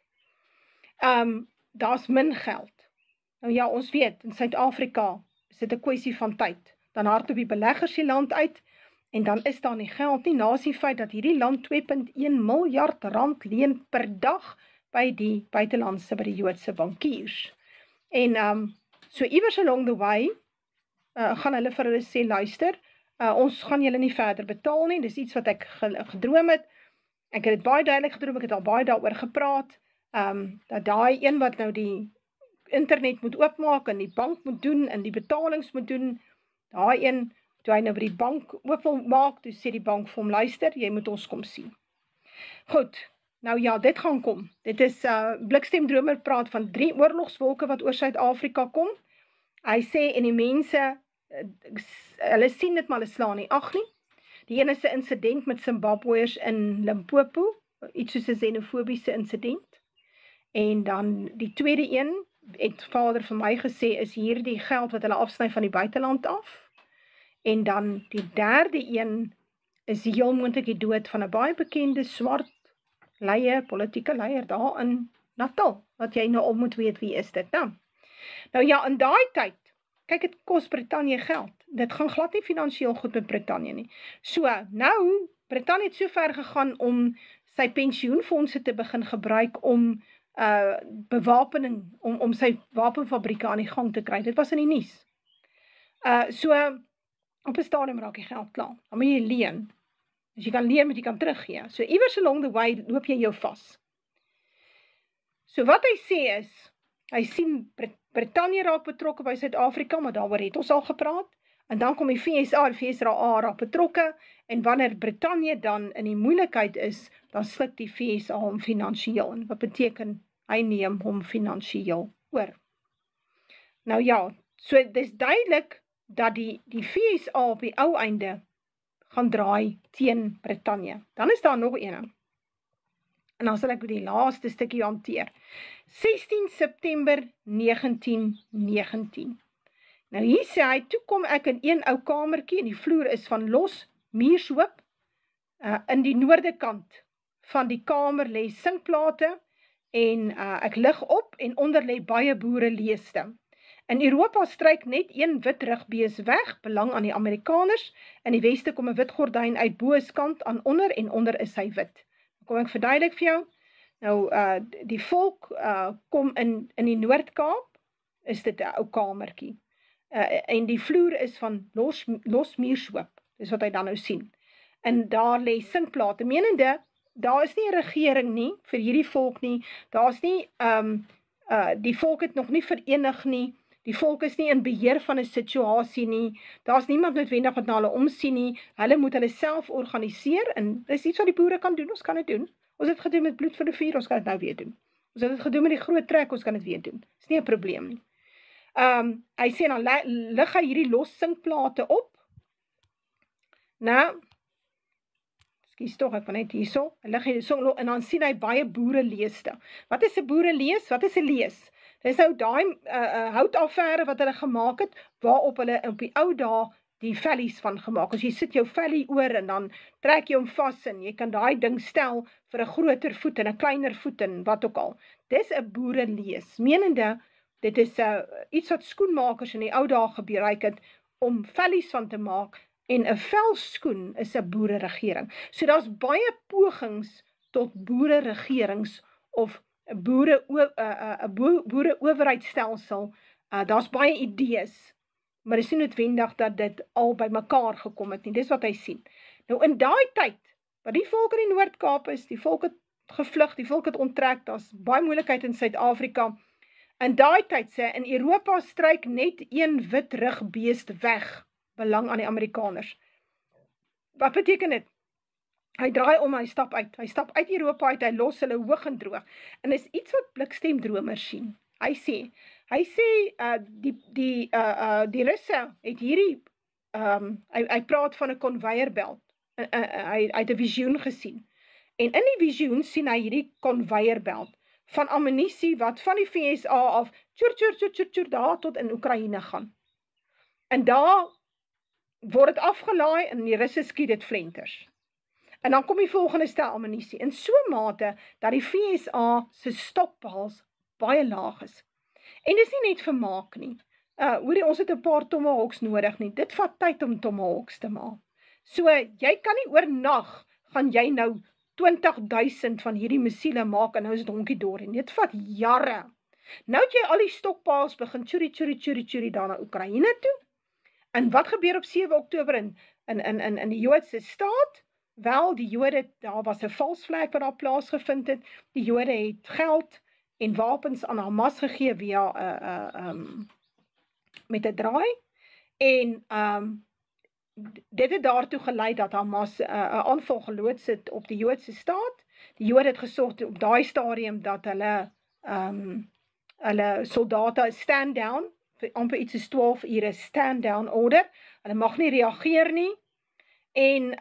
Daar's min geld. Nou ja, ons weet, in Suid-Afrika is dit 'n kwessie van tyd. Dan hardloop die beleggers die land uit, en dan is daar nie geld nie, naas die feit dat hierdie land 2,1 miljard rand leen per dag by die buitelandse, by die Joodse bankiers. En so iewers along the way, gaan hulle vir hulle sê, luister, ons gaan julle nie verder betaal nie, dis iets wat ek gedroom het, ek het dit baie duidelik gedroom, ek het al baie daaroor gepraat, dat daai een wat nou die internet moet oopmaak, en die bank moet doen, en die betalings moet doen, daai een, toe hy nou by die bank oop wil maak, toe sê die bank vir hom, luister, jy moet ons kom sien. Goed, nou ja, dit gaan kom, dit is, Blikstemdromer praat van 3 oorlogswolke wat oor Suid-Afrika kom, hy sê, en die mense, hulle sien dit, maar hulle slaan nie ag nie. Die ene is 'n insident met Zimbabweërs in Limpopo, iets soos 'n xenofobiese insident. En dan die tweede een, het vader vir my gesê, is hierdie geld wat hulle afsny van die buiteland af. En dan die derde een, is heel moontlik die dood van 'n baie bekende swart leier, politieke leier daar in Natal, wat jy nou al moet weet wie is dit nou. Nou ja, in daai tyd, kyk, het kos Brittanje geld. Dit gaan glad nie finansiëel goed met Brittanje nie. So, nou, Brittanje het so ver gegaan om sy pensioenfondse te begin gebruik om bewapening, om sy wapenfabrieke aan die gang te kry. Dit was in die nuus. So, op 'n stadium raak die geld klaar. Dan moet jy leen. As jy kan leen, moet jy kan teruggee. So, iewers along the way loop jy jou vas. So, wat hy sê is, hy sien Brittanje raak betrokke by Suid-Afrika, maar daaroor het ons al gepraat, en dan kom die VSRA raak betrokke, en wanneer Brittanje dan in die moeilikheid is, dan sluk die VSA hom finansiëel, en wat beteken, hy neem hom finansiëel oor. Nou ja, so dis duidelik, dat die VSA op die ou einde, gaan draai teen Brittanje. Dan is daar nog een, en dan sal ek die laaste stukkie hanteer. 16 September 1919. Nou hier sê hy, toe kom ek in een ou kamertjie, en die vloer is van los muurshoop, in die noorde kant van die kamer lê sinkplate, en ek lig op, en onder lê baie boere leeste. In Europa stryk net een wit rugbees weg, belang aan die Amerikaners, in die weste kom 'n wit gordyn uit boeskant aan onder, en onder is hy wit. Kom ek verduidelik vir jou, nou, die volk kom in die Noord-Kaap, is dit 'n ou kamertjie, en die vloer is van los muurshoop, dis wat hy dan nou sien, en daar lê sinkplate, menende, daar is nie 'n regering nie vir hierdie volk nie. Daar's nie die volk het nog nie verenig nie. Die volk is nie in beheer van 'n situasie nie. Daar's niemand noodwendig wat na hulle omsien nie. Hulle moet hulle self organiseer en dis iets wat die boere kan doen. Ons kan dit doen. Ons het gedoen met Bloed vir die Vuur, ons kan dit nou weer doen. Ons het dit gedoen met die groot trek, ons kan dit weer doen. Dis nie 'n probleem nie. Hy sê dan lig hy hierdie los sinkplate op. Nou, Skus tog, ek van net hierso. Hy lig hy so en dan sien hy baie boereleeste. Wat is 'n boerelees? Wat is 'n lees? Dis nou daai houtaffære wat hulle gemaak het, waarop hulle op die ou dae die vellies van gemaak. As jy sit jou vellie oor en dan trek jy hom vas en jy kan daai ding stel vir 'n groter voet en 'n kleiner voet en wat ook al. Dis 'n boerelees. Menende, dit is iets wat skoenmakers in die ou dae gebruik het om vellies van te maak. En 'n velskoen is 'n boereregering. So daar's baie pogings tot boereregerings of 'n boereowerheidstelsel. Daar's baie idees, maar dit is nie noodwendig dat dit al by mekaar gekom het nie. Dis wat hy sien. Nou in daai tyd, wat die volk in die Noord-Kaap is, die volk het gevlug, die volk het onttrek, daar's baie moeilikheid in Suid-Afrika. In daai tyd sê in Europa stryk net een wit rugbeest weg. Belang aan die Amerikaners. Wat beteken dit? Hy draai om, hy stap uit. Hy stap uit Europa uit, hy los hulle hoog en droog. En is iets wat Blikstemdromers sien. Hy sê die Russe het hierdie, hy praat van 'n konveierbelt. Hy het 'n visioen gesien. En in die visioen sien hy hierdie konveierbelt van ammunisie wat van die VSA af, tjur, daar tot in Oekraïne gaan. En daar word het afgelaai en die Russe skiet dit flenters. En dan kom die volgende stel ammunisie, in so mate dat die VSA se stokpaals baie laag is. En dis nie net vermaak nie. Hoorie, ons het 'n paar tomahawks nodig nie. Dit vat tyd om tomahawks te maak. So, jy kan nie oornag, gaan jy nou 20.000 van hierdie missiele maak en nou is dit honkie doorie. Dit vat jare. Nou het jy al die stokpaals begin tjuri daar na Oekraïne toe. En wat gebeur op 7 Oktober in die Joodse staat? Wel, die Jode, daar was 'n vals vlek wat daar plaasgevind het. Die Jode het geld en wapens aan Hamas gegee via met 'n draai. En dit het daartoe gelei dat Hamas 'n aanval geloods het op die Joodse staat. Die Jode het gesorg op daai stadium dat hulle soldate stand down, amper iets is 12 ure stand-down order, hulle mag nie reageer nie, en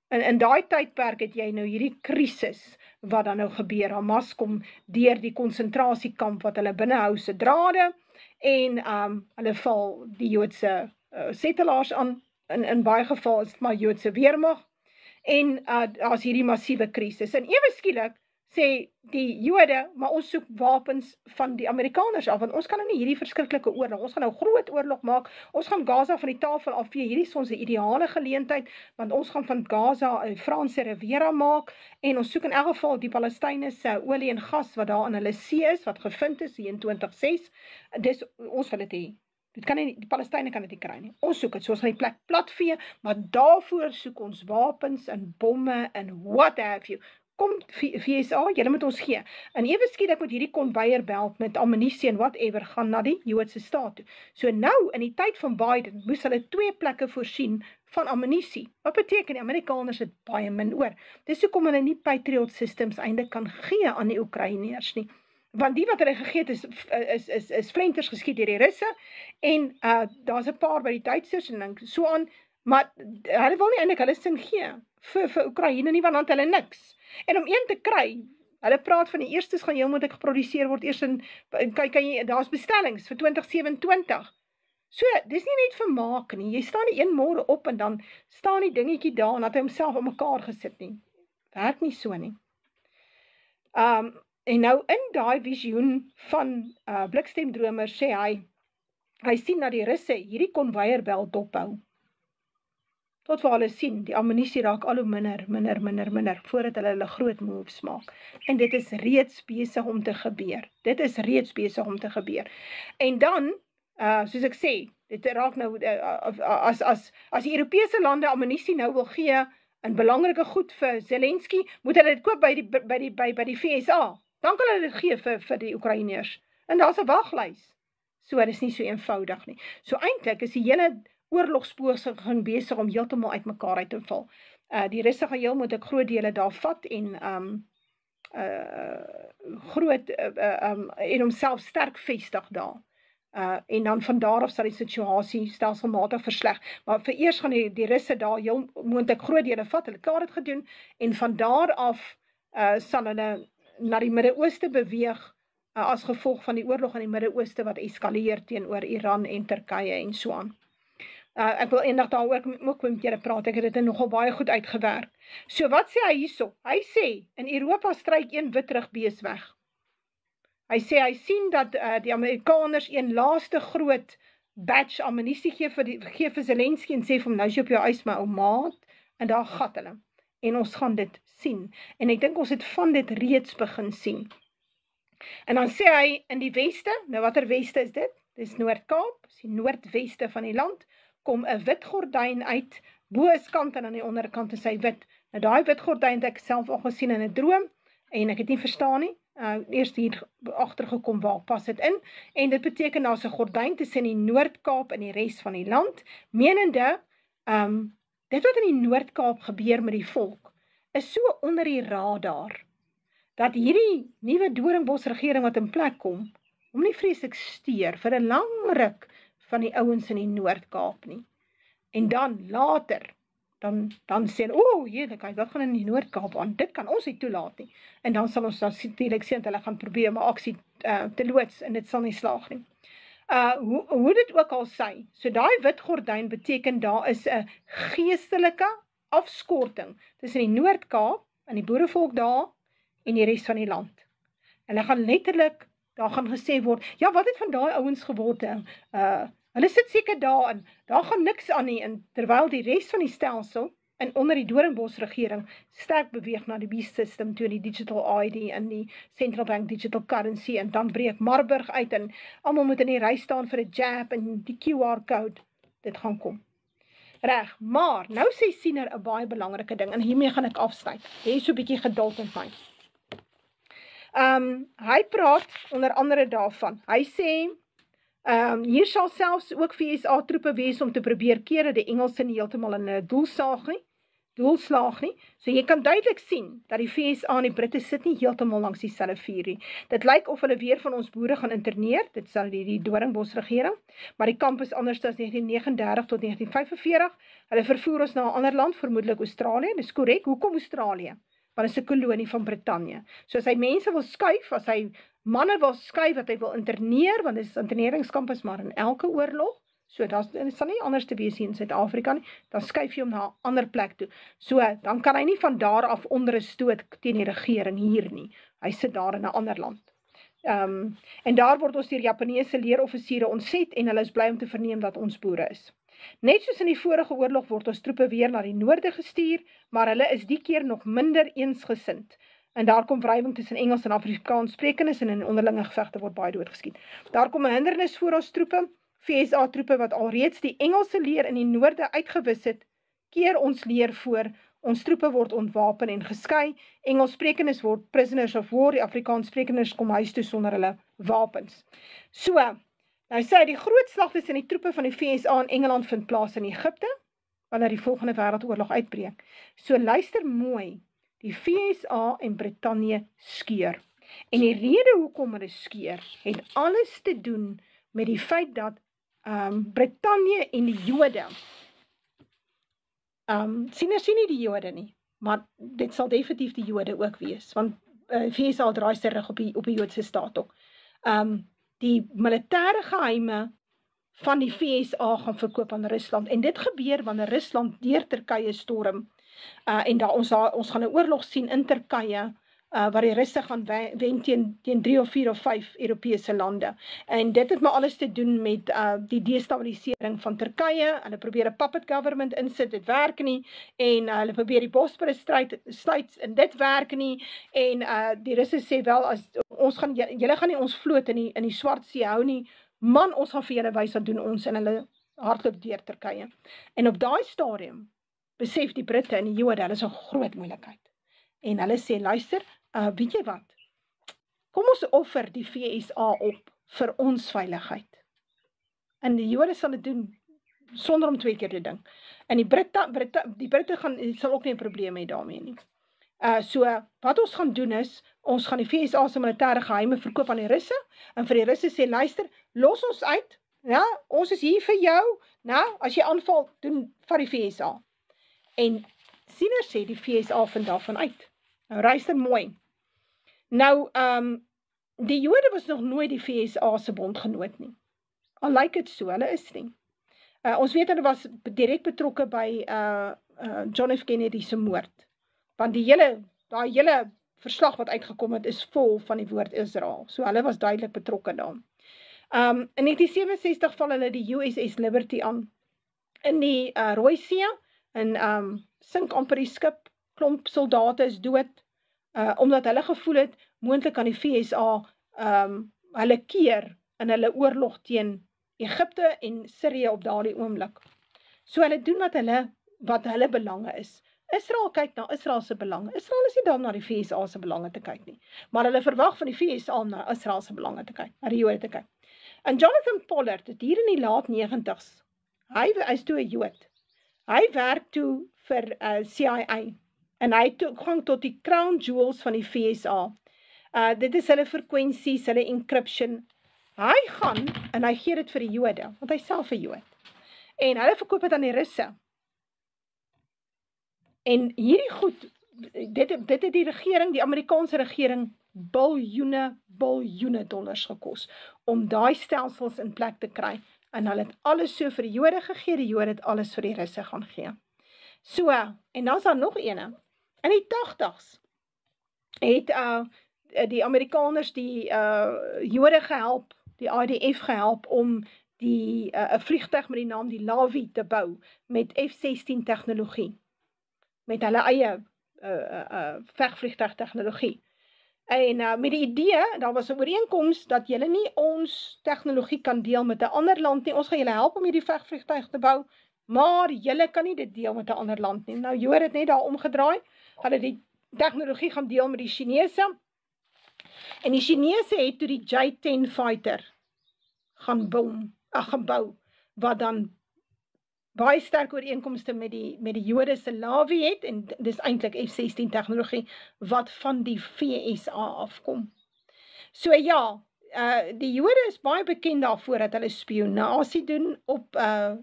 in daai tydperk het jy nou hierdie krisis, wat dan nou gebeur, Hamas kom deur die konsentrasiekamp wat hulle binnehou se drade, en hulle val die Joodse settelaars aan, in baie geval is dit maar Joodse weermag, en daar's hierdie massiewe krisis, en ewe skielik sê die Jode, maar ons soek wapens van die Amerikaners af, want ons kan nou nie hierdie verskriklike oorlog, ons gaan nou groot oorlog maak, ons gaan Gaza van die tafel afvee, hierdie is ons 'n ideale geleentheid, want ons gaan van Gaza 'n Franse Riviera maak, en ons soek in elk geval die Palestynë se olie en gas, wat daar in hulle see is, wat gevind is hier in 2006, dis, ons wil dit hê. Dit kan nie, die Palestynë kan dit nie kry nie. Ons soek dit, so ons gaan die plek platvee, maar daarvoor soek ons wapens en bomme en what have you. Kom VSA, julle moet ons gee. En ewe skielik met hierdie konveierbelt met ammunisie en whatever gaan na die Joodse staat toe. So nou, in die tyd van Biden, moes hulle 2 plekke voorsien van ammunisie. Wat beteken die Amerikaners het baie min oor? Dis hoekom hulle nie Patriot systems eintlik kan gee aan die Oekraïners nie. Want die wat hulle gegee het is flenters geskiet deur die Russe, en daar's 'n paar by die Duitsers en so aan, maar hulle wil nie eintlik hulle sin gee vir Oekraïne nie, want dan het hulle niks. En om een te kry, hulle praat van die eerstes gaan heel moontlik geproduseer word, eers kan jy, daar's bestellings vir 2027. So, dis nie net vermaak nie, jy staan nie een môre op en dan staan die dingetjie daar en dat hy homself aan mekaar gesit nie. Werk nie so nie. En nou in daai visioen van Blikstemdromer sê hy sien dat die Russe hierdie konveierbelt dophou. Tot waar hulle sien, die ammunisie raak al hoe minder, voordat hulle groot moves maak. En dit is reeds besig om te gebeur. En dan, soos ek sê, dit raak nou, as die Europese lande ammunisie nou wil gee en belangrike goed vir Zelensky, moet hulle dit koop by die VSA. Dan kan hulle dit gee vir die Oekraïners. En daar's 'n waglys. So, dit is nie so eenvoudig nie. So eintlik is die hele oorlogspoging besig om heeltemal uitmekaar uit te val. Die Russe gaan heel moet ek groot dele daar vat en en homself sterk vestig daar. En dan van daar af sal die situasie stelselmatig versleg. Maar vereers gaan die Russe daar heel moontlik groot dele vat, hulle klaar dit gedoen, en van daar af sal hulle na die Midde-Ooste beweeg, as gevolg van die oorlog in die Midde-Ooste wat eskaleer teenoor Iran en Turkye en so aan. Ek wil eendag daaroor ook met julle praat, ek het dit nogal baie goed uitgewerk. So wat sê hy hierso? Hy sê, in Europa stryk een wit rugbees weg. Hy sê, hy sien dat die Amerikaners een laaste groot batch ammunisie gee vir Zelensky en sê vir hom, nou is jy op jou eis my ou maat, en daar gat hulle. En ons gaan dit sien. En ek dink ons het van dit reeds begin sien. En dan sê hy, in die weste, nou watter weste is dit? Dit is Noord-Kaap, is die noordweste van die land, kom 'n wit gordyn uit, bo is kant en aan die onderkant is hy wit. Nou daai wit gordyn het ek self al gesien in 'n droom, en ek het nie verstaan nie, eerst hier agtergekom waar pas dit in, en dit beteken daar's 'n gordyn tussen die Noord-Kaap en die res van die land, menende, dit wat in die Noord-Kaap gebeur met die volk, is so onder die radar, dat hierdie nuwe Doornbos regering wat in plek kom, hom nie vreeslik steur vir 'n lang ruk van die ouens in die Noord-Kaap nie. En dan later, dan sê hulle, heerlikheid, wat gaan in die Noord-Kaap aan? Dit kan ons nie toelaat nie. En dan sal ons natuurlik sien dat hulle gaan probeer om 'n aksie te loods, en dit sal nie slaag nie. Hoe dit ook al sê, so daai wit gordyn beteken daar is 'n geestelike afskorting tussen die Noord-Kaap en die boerevolk daar en die res van die land. Hulle gaan letterlik, daar gaan gesê word, ja, wat het van daai ouens geword? Hulle sit seker daar en daar gaan niks aan nie, en terwyl die res van die stelsel, en onder die Doornbos regering, sterk beweeg na die beast system, toe die digital ID en die central bank digital currency, en dan breek Marburg uit, en almal moet in die ry staan vir 'n jab, en die QR code, dit gaan kom. Reg, maar, nou sê Siener 'n baie belangrike ding, en hiermee gaan ek afsluit. Hê so 'n bietjie geduld met my. Hy praat onder andere daarvan. Hy sê, hier sal selfs ook VSA troepe wees om te probeer keer dat die Engelse nie heeltemal in 'n doelslaag nie. So jy kan duidelik sien dat die VSA en die Britte sit nie heeltemal langs dieselfde vuur nie. Dit lyk of hulle weer van ons boere gaan interneer, dit sal die Doornbos regering, maar die kamp is anders as 1939 tot 1945. Hulle vervoer ons na 'n ander land, vermoedelik Australië. Dis korrek. Hoekom Australië? Want dit is 'n kolonie van Brittanje. So as hy mense wil skuif, as hy manne wil skuif wat hy wil interneer, want dit is interneringskamp is maar in elke oorlog, so dit sal nie anders te wees hier in Suid-Afrika nie, dan skuif jy hom na 'n ander plek toe. So, dan kan hy nie van daar af onder 'n stoot teen die regering hier nie. Hy sit daar in 'n ander land. En daar word ons deur Japaneese leeroffisiere ontset, en hulle is bly om te verneem dat ons boere is. Net soos in die vorige oorlog word ons troepe weer na die noorde gestuur, maar hulle is die keer nog minder eensgesind. En daar kom wrywing tussen Engels en Afrikaans sprekendes, en in onderlinge gevegte word baie doodgeskiet. Daar kom 'n hindernis voor ons troepe, VSA troepe wat alreeds die Engelse leer in die noorde uitgewis het, keer ons leer voor. Ons troepe word ontwapen en geskei. Engels sprekendes word prisoners of war, die Afrikaans sprekendes kom huis toe sonder hulle wapens. So, nou sê hy, die groot slag tussen die troepe van die VSA en Engeland vind plaas in Egipte, wanneer die volgende wêreldoorlog uitbreek. So luister mooi, die VSA en Brittanje skeur. En die rede hoekom hulle skeur, het alles te doen met die feit dat Brittanje en die Jode, sien nie die Jode nie, maar dit sal definitief die Jode ook wees, want VSA draai sy rug op die Joodse staat ook. Die militêre geheime van die VSA gaan verkoop aan Rusland, en dit gebeur wanneer Rusland deur Turkye storm, en ons gaan 'n oorlog sien in Turkye, waar die Russe gaan wen teen 3 of 4 of 5 Europese lande. En dit het maar alles te doen met die destabilisering van Turkye. Hulle probeer 'n puppet government insit, dit werk nie, en hulle probeer die Bosporus sluit, en dit werk nie, en die Russe sê wel, julle gaan nie ons vloot in die Swart See hou nie, man, ons gaan vir julle wys wat doen ons, en hulle hardloop deur Turkye. En op daai stadium besef die Britte en die Jode, hulle is 'n groot moeilikheid. En hulle sê, luister, weet jy wat? Kom ons offer die VSA op vir ons veiligheid. En die Jode sal dit doen, sonder om 2 keer te dink. En die Britte sal ook nie 'n probleem hê daarmee nie. So, wat ons gaan doen is, ons gaan die VSA se militêre geheime verkoop aan die Russe, en vir die Russe sê, luister, los ons uit, ja, ons is hier vir jou, nou, as jy aanval, doen van die VSA. En Siener sê, die VSA vind daarvan uit. Nou, luister mooi. Nou, die Jode was nog nooit die VSA se bondgenoot nie. Al lyk dit so, hulle is nie. Ons weet hulle was direk betrokke by John F. Kennedy se moord. Want daai hele verslag wat uitgekom het, is vol van die woord Israel. So hulle was duidelik betrokke daar. In 1967 val hulle die USS Liberty aan in die Rooi See, en sink amper die skip, klomp soldate is dood, omdat hulle gevoel het, moontlik aan die VSA hulle keer in hulle oorlog teen Egipte en Sirië op daardie oomblik. So hulle doen wat hulle belange is. Israel kyk na Israel se belange. Israel is nie daar na die VSA se belange te kyk nie. Maar hulle verwag van die VSA om na Israel se belange te kyk, na die Jode te kyk. En Jonathan Pollard het hier in die laat 90's, hy is toe 'n Jood. Hy werk toe vir CIA en hy het toegang tot die crown jewels van die VSA. Dit is hulle frekwensies, hulle encryption. Hy gaan en hy gee dit vir die Jode, want hy self 'n Jood. En hulle verkoop dit aan die Russe. En hierdie goed, dit het die regering, die Amerikaanse regering, biljoene dollars gekos, om daai stelsels in plek te kry. En hulle het alles so vir die Jode gegee, die Jode het alles vir die Russe gaan gee. So, en dan is daar nog ene. In die 80's het die Amerikaners die Jode gehelp, die IDF gehelp om die 'n vliegtuig met die naam die Lavi te bou met F-16 tegnologie, met hulle eie vegvliegtuig tegnologie. En met die idee, daar was 'n ooreenkoms dat julle nie ons tegnologie kan deel met 'n ander land nie. Ons gaan julle help om hierdie vegvliegtuig te bou, maar julle kan nie dit deel met 'n ander land nie. Nou Jode het net daar omgedraai, hulle die tegnologie gaan deel met die Chinese. En die Chinese het toe die J-10 fighter gaan bou, wat dan baie sterk ooreenkomste met die Jode se Lavi het, en dis eintlik F-16 tegnologie, wat van die VSA afkom. So ja, die Jode is baie bekend daarvoor dat hulle spionasie doen op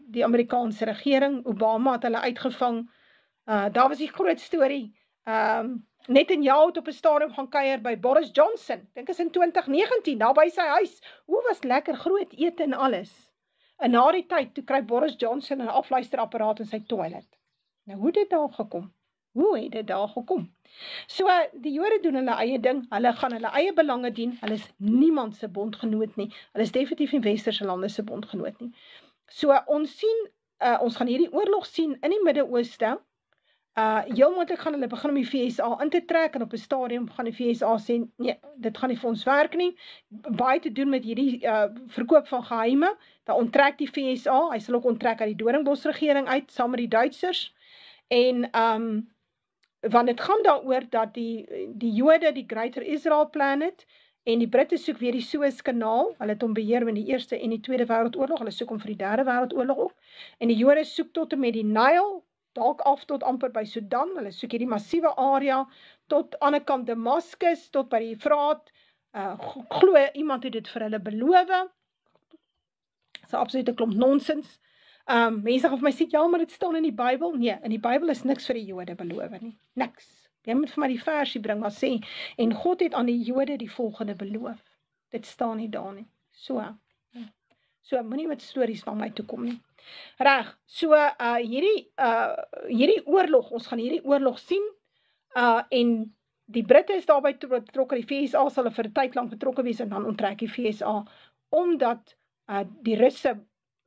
die Amerikaanse regering. Obama het hulle uitgevang. Daar was die groot storie. Netanyahu het op 'n stadium gaan kuier by Boris Johnson. Dink is in 2019, daar by sy huis. Hoe was lekker groot ete en alles. En na die tyd, toe kry Boris Johnson 'n afluisterapparaat in sy toilet. Nou, hoe het dit daar gekom? So, die Jode doen hulle eie ding, hulle gaan hulle eie belange dien, hulle is niemand se bondgenoot nie, hulle is definitief nie westerse lande se bondgenoot nie. So, ons sien, ons gaan hierdie oorlog sien in die Midde-Ooste. Heel moontlik gaan hulle begin om die VSA in te trek, en op 'n stadium gaan die VSA sê, nee, dit gaan nie vir ons werk nie, baie te doen met hierdie verkoop van geheime, dan onttrek die VSA, hy sal ook onttrek uit die Doringbos regering uit, saam met die Duitsers, en want het gaan daaroor dat die Jode die Greater Israel plan het, en die Britte soek weer die Suezkanaal, hulle het hom beheer in die Eerste en die Tweede Wêreldoorlog, hulle soek hom vir die Derde Wêreldoorlog ook, en die Jode soek tot en met die Nile, dalk af tot amper by Sudan, hulle soek hierdie massiewe area, tot aan die kant Damascus, tot by die Efraat, glo iemand het dit vir hulle beloof, dis 'n absolute klomp nonsens. Mense gaan vir my sê, ja, maar dit staan in die Bybel. Nee, in die Bybel is niks vir die Jode beloof nie, niks. Jy moet vir my die versie bring, maar sê, en God het aan die Jode die volgende beloof. Dit staan nie daar nie. So moenie met stories van my toe kom nie. Reg, so hierdie oorlog, ons gaan hierdie oorlog sien, en die Britte is daarby betrokke, die VSA sal vir 'n tyd lank betrokke wees, en dan onttrek die VSA, omdat die Russe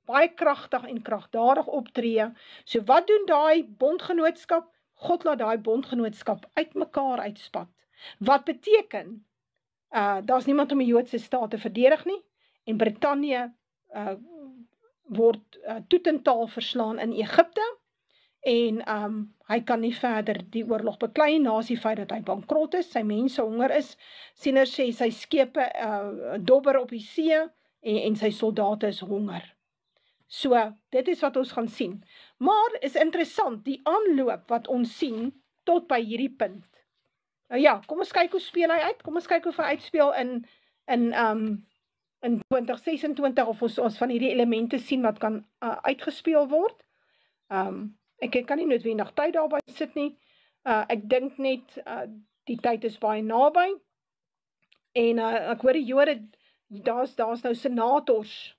baie kragtig en kragdadig optree. So wat doen daai bondgenootskap? God laat daai bondgenootskap uitmekaar uitspat. Wat beteken, daar's niemand om die Joodse staat te verdedig nie, en Brittanje word toetentaal verslaan in Egipte, en hy kan nie verder die oorlog beklei na die feit dat hy bankrot is, sy mense honger is, sieners sê sy skepe dobber op die see en sy soldate is honger. So, dit is wat ons gaan sien. Maar is interessant, die aanloop wat ons sien tot by hierdie punt. Nou ja, kom ons kyk hoe speel hy uit, kom ons kyk hoe hy uitspeel in 2026 of ons van hierdie elemente sien wat kan uitgespeel word. Ek kan nie noodwendig tyd daarby sit nie. Ek dink net die tyd is baie naby. En ek hoor die Jode, daar's nou senators.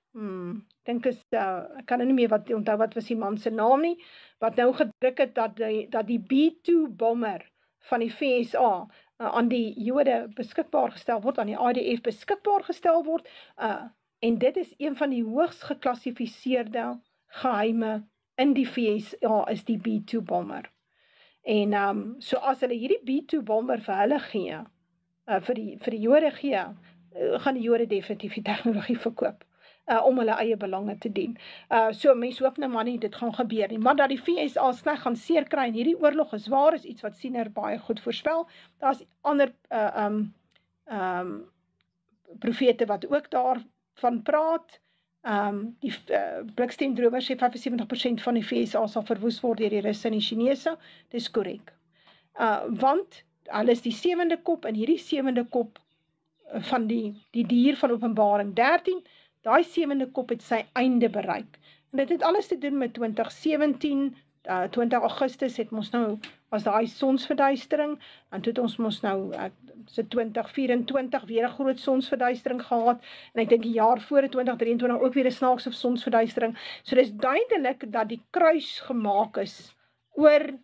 Dink ek kan nie meer onthou wat was die man se naam nie, wat nou gedruk het dat die B-2 bomber van die VSA aan die Jode beskikbaar gestel word, aan die IDF beskikbaar gestel word, en dit is een van die hoogs geklassifiseerde geheime in die VSA is die B-2 bomber. En so as hulle hierdie B-2 bomber vir hulle gee, vir die Jode gee, gaan die Jode definitief die tegnologie verkoop, om hulle eie belange te dien. So mens hoop nou maar nie, dit gaan gebeur nie, maar dat die VSA sleg gaan seer kry in hierdie oorlog is waar, is iets wat Siener baie goed voorspel. Daar's ander profete wat ook daarvan praat. Die blikstemdromer sê 75% van die VSA sal verwoes word deur die Russe en die Chinese. Dis korrek. Want hulle is die 7de kop, en hierdie 7de kop van die dier van Openbaring 13, daai 7de kop het sy einde bereik. En dit het alles te doen met 2017, 20 Augustus het ons nou, was daai sonsverduistering, en toe het ons mos nou, 2024 weer 'n groot sonsverduistering gehad, en ek dink die jaar voor 2023 ook weer 'n snaakse sonsverduistering. So dis duidelik dat die kruis gemaak is oor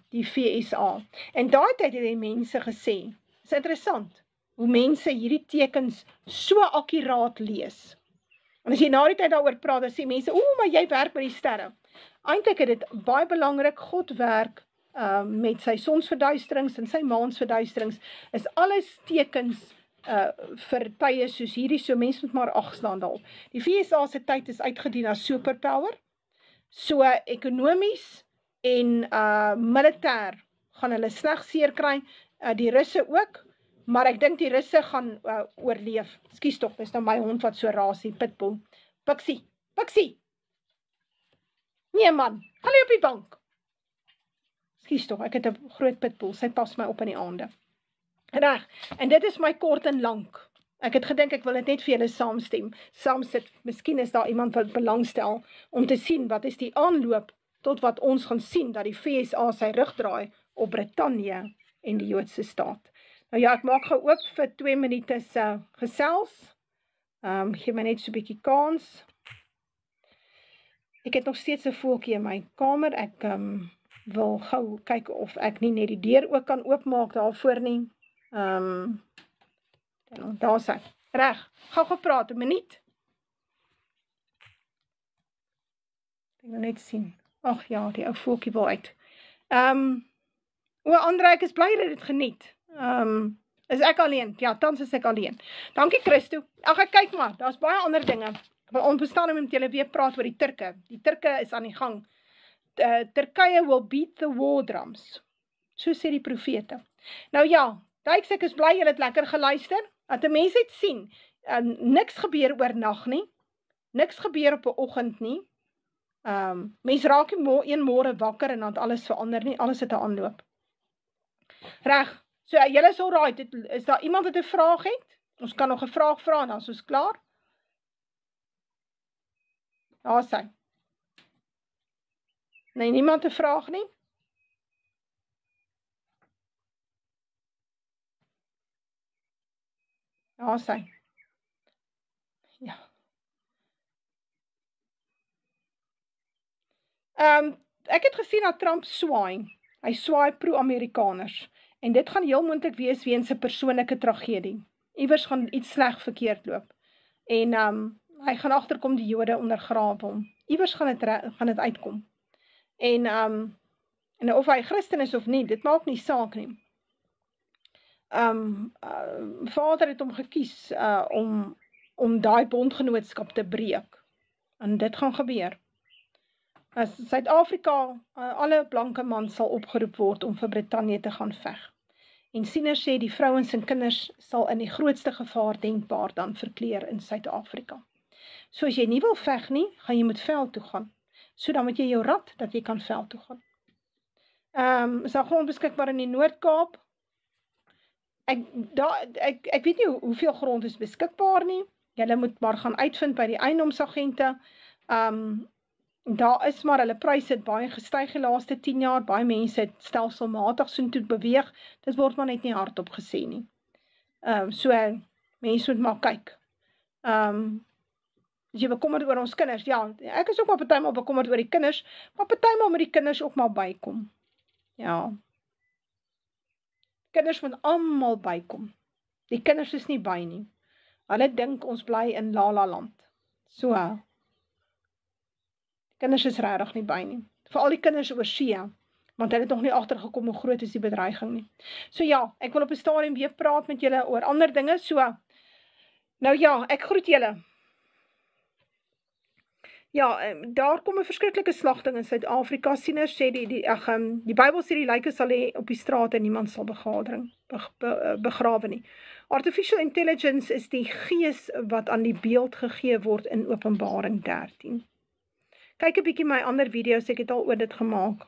die VSA. En daai tyd het die mense gesê, is interessant, hoe mense hierdie tekens so akkuraat lees. En as jy na die tyd daaroor praat, dan sê mense, maar jy werk met die sterre. Eintlik het dit baie belangrik, God werk met sy sonsverduisterings en sy maansverduisterings, is alles tekens vir tye soos hierdie, so mense moet maar ag staan daarop. Die VSA se tyd is uitgedien as superpower, so ekonomies en militêr gaan hulle sleg seer kry, die Russe ook, maar ek dink die Russe gaan oorleef. Skus tog, dis nou my hond wat so rasie, pitbull. Pixie, Pixie! Nee man, gaan nie op die bank. Skus tog, ek het 'n groot pitbull, sy pas my op in die aande. Reg, en dit is my kort en lank. Ek het gedink ek wil dit net vir julle saamsit. Miskien is daar iemand wat belangstel om te sien wat is die aanloop tot wat ons gaan sien dat die VSA sy rug draai op Brittanje en die Joodse staat. Nou ja, ek maak gou oop vir 2 minute se gesels. Gee my net so 'n bietjie kans. Ek het nog steeds 'n voeltjie in my kamer. Ek wil gou kyk of ek nie net die deur ook kan oopmaak daarvoor nie. Daar sy. Reg, gou gepraat, 'n minuut. Ek wil net sien. Ag ja, die ou voeltjie wil uit. Andre, ek is bly dat dit geniet. Is ek alleen? Ja, tans is ek alleen. Dankie Christo. Ag, ek kyk maar, daar's baie ander dinge. Ek wil onbestaan om met julle weer praat oor die Turke. Die Turke is aan die gang. Turkye will beat the war drums. So sê die profete. Nou ja, Dykes, ek is bly julle het lekker geluister. Dat 'n mens het sien, niks gebeur oornag nie. Niks gebeur op 'n oggend nie. Mens raak nie een môre wakker en dan alles verander nie. Alles het 'n aanloop. Reg. So, julle is alright, is daar iemand wat 'n vraag het? Ons kan nog 'n vraag vra en dan is ons klaar. Daar is hy. Nee, niemand 'n vraag nie? Daar is hy. Ja. Ek het gesien dat Trump swaai. Hy swaai pro-Amerikaners. En dit gaan heel moontlik wees weens 'n persoonlike tragedie. Iewers gaan iets sleg verkeerd loop. En hy gaan agterkom die Jode ondergrawe hom. Iewers gaan dit uitkom. En of hy Christen is of nie, dit maak nie saak nie. Vader het hom gekies om daai bondgenootskap te breek. En dit gaan gebeur. Suid-Afrika, alle blanke man sal opgeroep word om vir Brittanje te gaan veg. En sieners sê die vrouens en kinders sal in die grootste gevaar denkbaar dan verkleer in Suid-Afrika. So as jy nie wil veg nie, gaan jy met veld toe gaan. So dan moet jy jou rad dat jy kan veld toe gaan. Is daar grond beskikbaar in die Noord-Kaap? Ek weet nie hoeveel grond is beskikbaar nie. Julle moet maar gaan uitvind by die eiendomsagente. Daar is maar, hulle pryse het baie gestyg die laaste 10 jaar, baie mense het stelselmatig soontoe beweeg, dit word maar net nie hardop gesê nie. So, mense moet maar kyk. As jy bekommerd oor ons kinders, ja, ek is ook maar partymal bekommerd oor die kinders, maar partymal moet die kinders ook maar bykom. Ja. Kinders moet almal bykom. Die kinders is nie by nie. Hulle dink ons bly in La La Land. So, kinders is regtig nie by nie. Veral die kinders oor see, want hulle het nog nie agtergekom hoe groot is die bedreiging nie. So ja, ek wil op 'n stadium weer praat met julle oor ander dinge, so, nou ja, ek groet julle. Ja, daar kom 'n verskriklike slagting in Suid-Afrika. Sieners sê die Bybel sê die lyke sal lê op die straat en niemand sal begrawe nie. Artificial intelligence is die gees wat aan die beeld gegee word in Openbaring 13. Kyk 'n bietjie my ander video's, ek het al oor dit gemaak.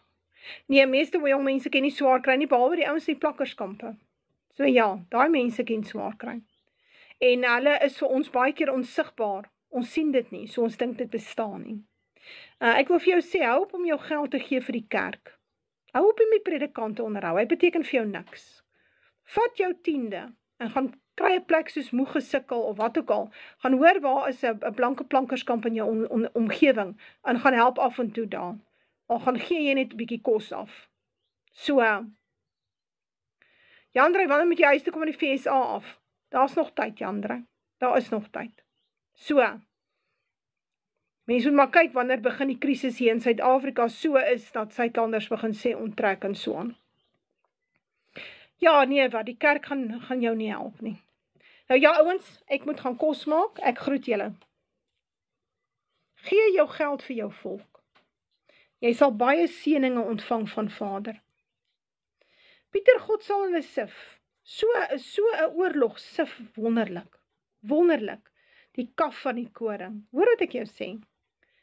Nee, meeste jong mense ken nie swaar kry nie, behalwe die ouens in die plakkerskampe. So ja, daai mense ken swaar kry. En hulle is vir ons baie keer onsigbaar. Ons sien dit nie, so ons dink dit bestaan nie. Ek wil vir jou sê, hou op om jou geld te gee vir die kerk. Hou op om die predikante onderhou, hy beteken vir jou niks. Vat jou 10de en gaan kry 'n plek soos Moeg Gesikkel of wat ook al. Gaan hoor waar is 'n blanke plankerskamp in jou omgewing en gaan help af en toe daar. Al gaan gee jy net 'n bietjie kos af. So, Jandrey, wanneer moet jy huis toe kom in die FSA af? Daar's nog tyd, Jandrey. Daar is nog tyd. So, mense moet maar kyk wanneer begin die krisis hier in Suid-Afrika so is, dat Suidlanders begin sê onttrek en so aan. Ja, nee, wat, die kerk gaan jou nie help nie. Nou ja, ouens, ek moet gaan kos maak, ek groet julle. Gee jou geld vir jou volk. Jy sal baie seëninge ontvang van Vader. Pieter, God sal hulle sif. So 'n oorlog sif wonderlik. Wonderlik. Die kaf van die koring. Hoor wat ek jou sê?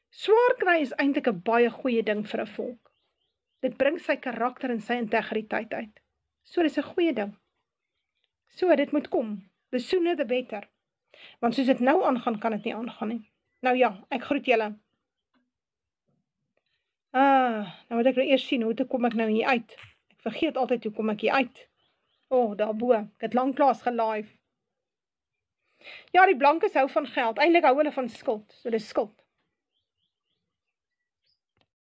Swaar kry is eintlik 'n baie goeie ding vir 'n volk. Dit bring sy karakter en sy integriteit uit. So dis 'n goeie ding. So dit moet kom. The sooner the better. Want soos dit nou aangaan, kan dit nie aangaan nie. Nou ja, ek groet julle. Nou moet ek nou eers sien, hoe kom ek nou hier uit? Ek vergeet altyd hoe kom ek hier uit. Daarbo, ek het lanklaas gelive. Ja, die blankes hou van geld, eintlik hou hulle van skuld, so dis skuld.